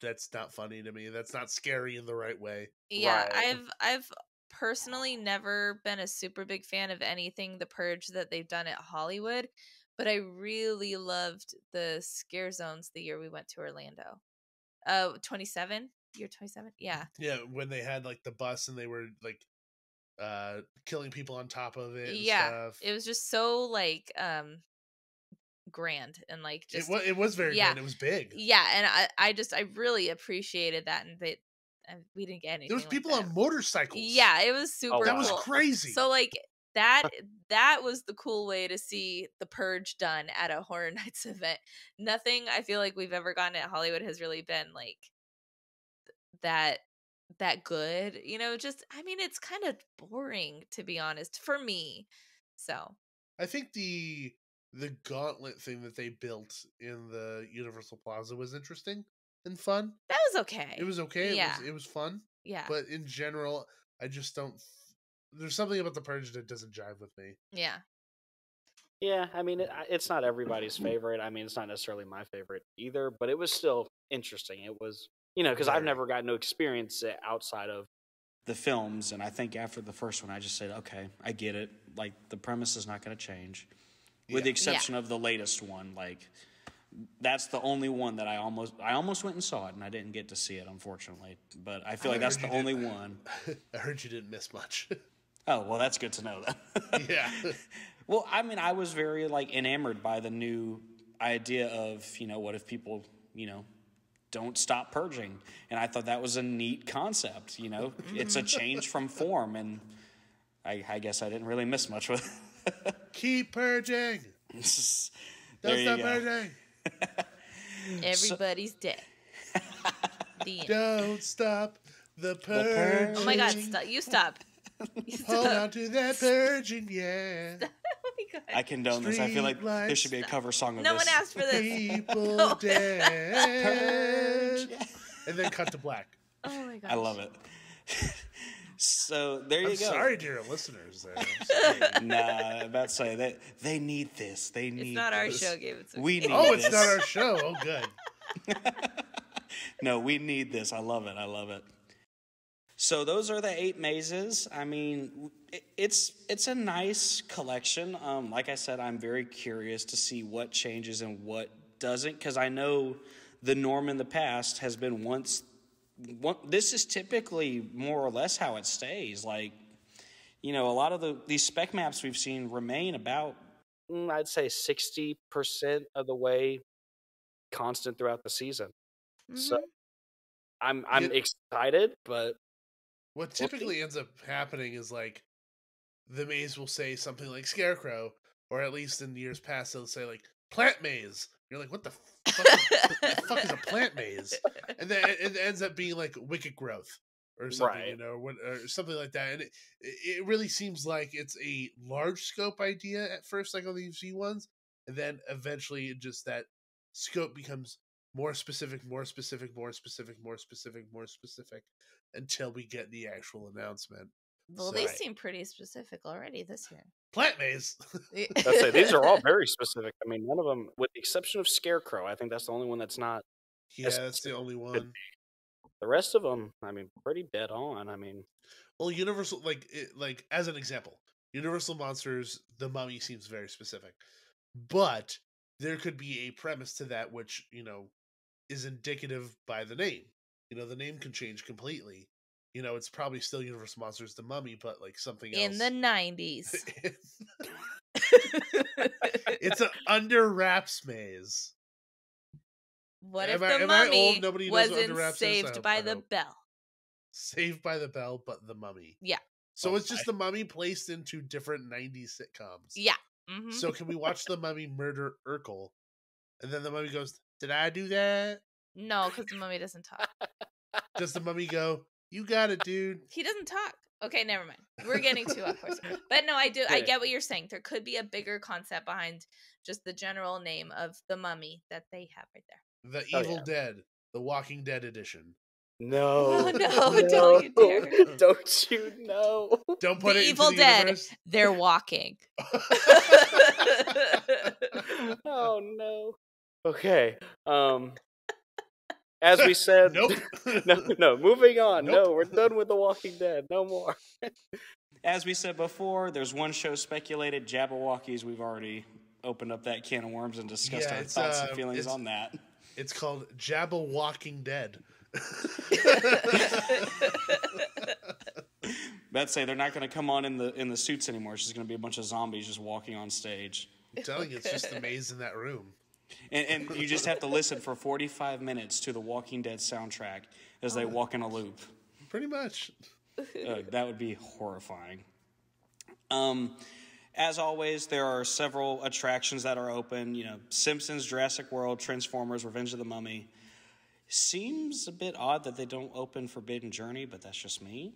that's not funny to me. That's not scary in the right way. Yeah, Right. I've personally never been a super big fan of anything The Purge that they've done at Hollywood, but I really loved the scare zones the year we went to Orlando. 27? Year 27? Yeah. Yeah, when they had like the bus and they were like killing people on top of it and Yeah. stuff. It was just so like grand and like just It was very grand. It was big. Yeah, and I really appreciated that, and we didn't get anything. There was like people that. on motorcycles. Yeah, it was super. That was cool. crazy. So like that was the cool way to see The Purge done at a Horror Nights event. Nothing I feel like we've ever gotten at Hollywood has really been like that good. You know, just I mean, it's kind of boring to be honest for me. So I think the gauntlet thing that they built in the Universal Plaza was interesting and fun. That was okay. It was okay. Yeah. It was fun. Yeah. But in general, I just don't. There's something about The Purge that doesn't jive with me. Yeah. Yeah, I mean, it's not everybody's favorite. I mean, it's not necessarily my favorite either, but it was still interesting. It was, because I've never gotten to experience it outside of the films, and I think after the first one, I just said, okay, I get it. Like, the premise is not going to change. With the exception of the latest one, like, that's the only one that I almost went and saw it, and I didn't get to see it, unfortunately. But I feel like that's the only one. I heard you didn't miss much. Oh, well, that's good to know, then. Yeah. Well, I mean, I was very, like, enamored by the new idea of, what if people, don't stop purging. And I thought that was a neat concept, It's a change from form, and I guess I didn't really miss much with it. Keep purging. Don't stop purging. Everybody's dead. Don't stop the purging. Oh my God! Stop! You stop. Hold on to that purging, yeah. Oh my God! I condone this. I feel like there should be a cover song of no this. No one asked for this. People dead. And then cut to black. Oh my God! I love it. So there you go. Sorry to your listeners there. Nah, I'm about to say that they need this. They need. It's not our show, Gabe. We need it's this. not our show. Oh, good. No, we need this. I love it. I love it. So those are the 8 mazes. I mean, it's a nice collection. Like I said, I'm very curious to see what changes and what doesn't, because I know the norm in the past has been this is typically more or less how it stays. Like, a lot of these spec maps we've seen remain about, I'd say 60% of the way constant throughout the season. Mm-hmm. So I'm excited, but what typically ends up happening is like the maze will say something like Scarecrow, or at least in years past they'll say like plant maze. You're like, what the fuck is a plant maze? And then it ends up being like wicked growth or something, right. Or something like that. And it really seems like it's a large scope idea at first, like on these V1s, and then eventually just that scope becomes more specific, more specific, more specific, more specific, more specific, until we get the actual announcement. Well, they seem pretty specific already this year. Plant maze. That's it. These are all very specific. I mean, none of them, with the exception of Scarecrow, I think that's the only one that's not. Yeah, that's the only one. The rest of them, I mean, pretty dead on. I mean, well, Universal, like as an example, Universal Monsters, the Mummy seems very specific, but there could be a premise to that which is indicative by the name. The name can change completely. It's probably still Universal Monsters the Mummy, but like something else. In the 90s. It's an under wraps maze. What if the Mummy wasn't saved by the bell? Saved by the Bell, but the Mummy. Yeah. So it's just the Mummy placed into different 90s sitcoms. Yeah. Mm-hmm. So can we watch the Mummy murder Urkel? And then the Mummy goes, did I do that? No, because the Mummy doesn't talk. Does the Mummy go, you got it, dude? He doesn't talk. Okay, never mind. We're getting too off course. But no, I do. I get what you're saying. There could be a bigger concept behind just the general name of the Mummy that they have right there. The Evil Dead, the Walking Dead edition. No, no, don't you dare! Don't you know? Don't put the it Evil into the Dead. Universe. They're walking. Oh no. Okay. As we said, Nope. no. Moving on. Nope. No, we're done with The Walking Dead. No more. As we said before, there's one show speculated, Jabberwockies. We've already opened up that can of worms and discussed our thoughts and feelings on that. It's called Jabba Walking Dead. Let's say they're not going to come on in the suits anymore. It's just going to be a bunch of zombies just walking on stage. I'm telling you, it's just the maze in that room. And you just have to listen for 45 minutes to the Walking Dead soundtrack as they walk in a loop. Pretty much. That would be horrifying. As always, there are several attractions that are open. You know, Simpsons, Jurassic World, Transformers, Revenge of the Mummy. Seems a bit odd that they don't open Forbidden Journey, but that's just me.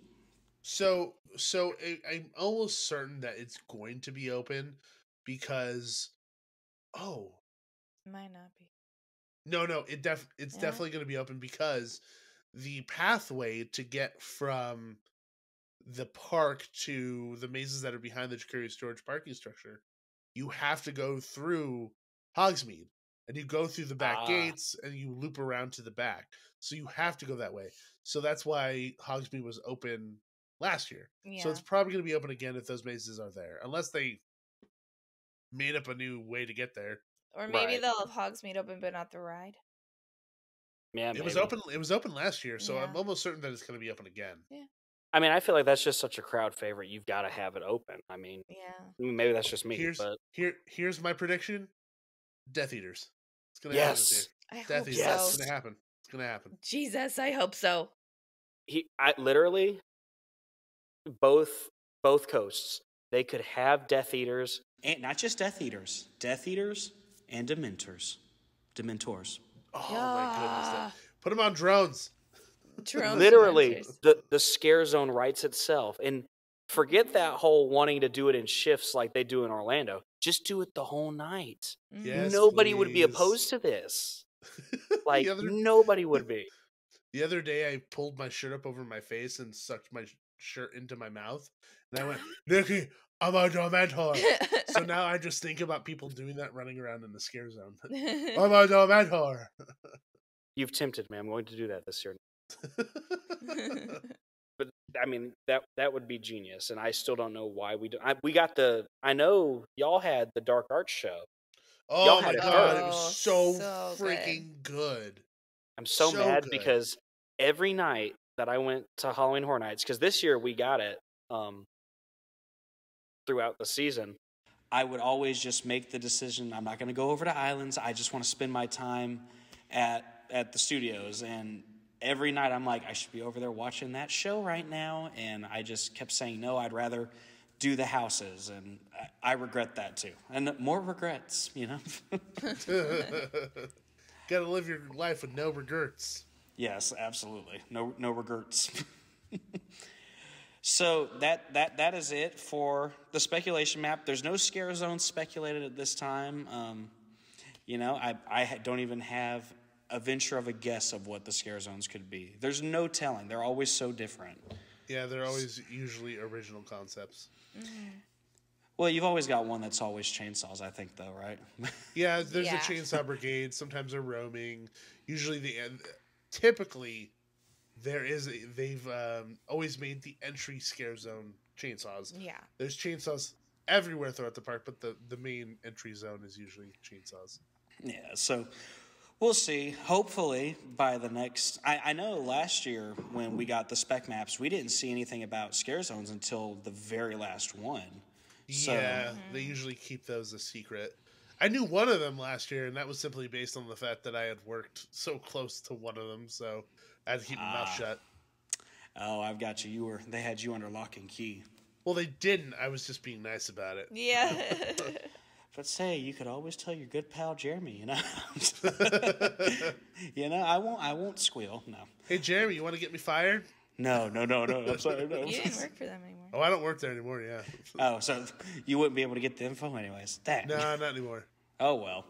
So I'm almost certain that it's going to be open because, Might not be. No, it's definitely going to be open because the pathway to get from the park to the mazes that are behind the Curious George parking structure, you have to go through Hogsmeade, and you go through the back gates and you loop around to the back. So you have to go that way. So that's why Hogsmeade was open last year. Yeah. So it's probably going to be open again if those mazes are there, unless they made up a new way to get there. Or maybe they'll have Hogsmeade open, but not the ride. Yeah, it was open. It was open last year, so I'm almost certain that it's going to be open again. Yeah. I mean, I feel like that's just such a crowd favorite. You've got to have it open. I mean, maybe that's just me. Here's my prediction: Death Eaters. It's going to happen this year. Death Eaters. so. It's going to happen. It's going to happen. Jesus, I hope so. I literally both coasts. They could have Death Eaters, and not just Death Eaters and Dementors. Oh my goodness! Put them on drones. Literally, the scare zone writes itself. And forget that whole wanting to do it in shifts like they do in Orlando. Just do it the whole night. Yes, nobody would be opposed to this. Like, nobody would be. The other day, I pulled my shirt up over my face and sucked my shirt into my mouth. And I went, Nikki, I'm a Dementor. So now I just think about people doing that running around in the scare zone. I'm a Dementor. You've tempted me. I'm going to do that this year. But I mean, that would be genius, and I still don't know why we do. I know y'all had the Dark Arts show. Oh my god, it was so freaking good. I'm so mad because every night that I went to Halloween Horror Nights, because this year we got it throughout the season, I would always just make the decision, I'm not going to go over to Islands. I just want to spend my time at the studios. And every night I'm like, I should be over there watching that show right now. And I just kept saying, no, I'd rather do the houses. And I regret that too. And more regrets, you know. Gotta live your life with no regrets. Yes, absolutely. No regrets. So that is it for the speculation map. There's no scare zone speculated at this time. You know, I don't even have a venture of a guess of what the scare zones could be. There's no telling. They're always so different. Yeah, they're always usually original concepts. Mm-hmm. Well, you've always got one that's always chainsaws, I think, though, right? Yeah, there's a chainsaw brigade. Sometimes they're roaming. Usually, typically, they've always made the entry scare zone chainsaws. Yeah. There's chainsaws everywhere throughout the park, but the main entry zone is usually chainsaws. Yeah, so we'll see. Hopefully, by the next... I know last year when we got the spec maps, we didn't see anything about scare zones until the very last one. So, yeah, they usually keep those a secret. I knew one of them last year, and that was simply based on the fact that I had worked so close to one of them, so I had to keep my mouth shut. Oh, I've got you. They had you under lock and key. Well, they didn't. I was just being nice about it. Yeah. But say, you could always tell your good pal Jeremy, you know. You know, I won't squeal. No. Hey, Jeremy, you want to get me fired? No. I'm sorry. No. You didn't work for them anymore. Oh, I don't work there anymore. Yeah. Oh, so you wouldn't be able to get the info, anyways. Dang. No, not anymore. Oh well.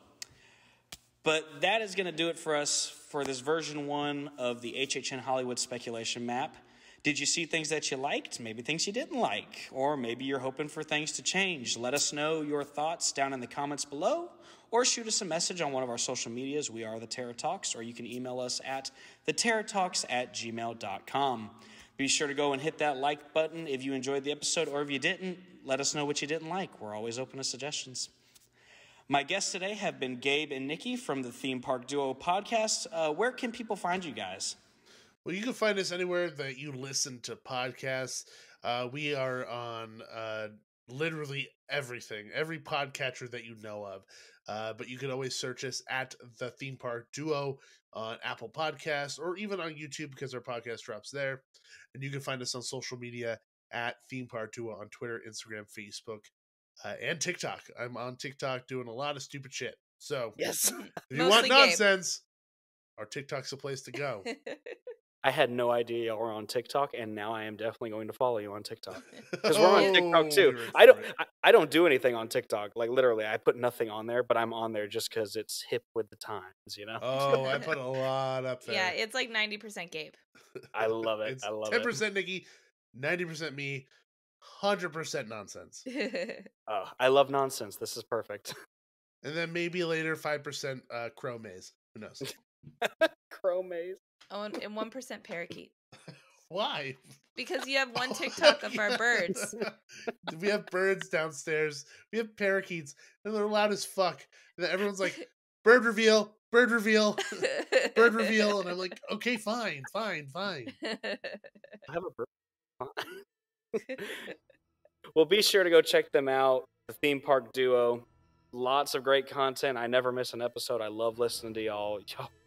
But that is going to do it for us for this version 1 of the HHN Hollywood speculation map. Did you see things that you liked? Maybe things you didn't like. Or maybe you're hoping for things to change. Let us know your thoughts down in the comments below. or shoot us a message on one of our social medias. We are The Terror Talks, or you can email us at theterrortalks@gmail.com. Be sure to go and hit that like button if you enjoyed the episode, or if you didn't, let us know what you didn't like. We're always open to suggestions. My guests today have been Gabe and Nikki from the Theme Park Duo podcast. Where can people find you guys? Well, you can find us anywhere that you listen to podcasts. We are on literally everything, every podcatcher that you know of. But you can always search us at the Theme Park Duo on Apple Podcasts or even on YouTube because our podcast drops there. And you can find us on social media at Theme Park Duo on Twitter, Instagram, Facebook, and TikTok. I'm on TikTok doing a lot of stupid shit. So Yes. if you want nonsense, our TikTok's the place to go. I had no idea y'all were on TikTok, and now I am definitely going to follow you on TikTok because we're on TikTok too. I don't do anything on TikTok. Like literally, I put nothing on there, but I'm on there just because it's hip with the times, you know. Oh, I put a lot up there. Yeah, it's like 90% Gabe. I love it. It's I love 10% Nikki, 90% me, 100% nonsense. Oh, I love nonsense. This is perfect. And then maybe later 5% crow maze. Who knows? Crow maze. Oh, and 1% parakeet. Why? Because you have one TikTok of our birds. We have birds downstairs. We have parakeets, and they're loud as fuck. And everyone's like, bird reveal, bird reveal, bird reveal. And I'm like, okay, fine. I have a bird. Well, be sure to go check them out. The Theme Park Duo. Lots of great content. I never miss an episode. I love listening to y'all.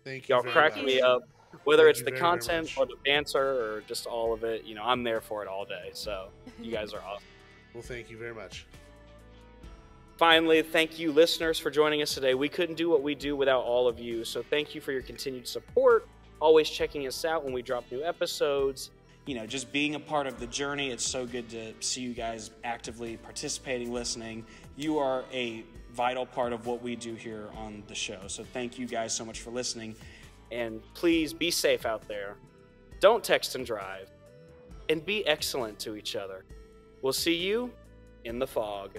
Thank you. Y'all crack much. me up. Whether Thank it's you the very, content very or the banter or just all of it, you know, I'm there for it all day. So you guys are awesome. Well, thank you very much. Finally, thank you, listeners, for joining us today. We couldn't do what we do without all of you. So thank you for your continued support, always checking us out when we drop new episodes. You know, just being a part of the journey. It's so good to see you guys actively participating, listening. You are a vital part of what we do here on the show. So thank you guys so much for listening. And please be safe out there. Don't text and drive. And be excellent to each other. We'll see you in the fog.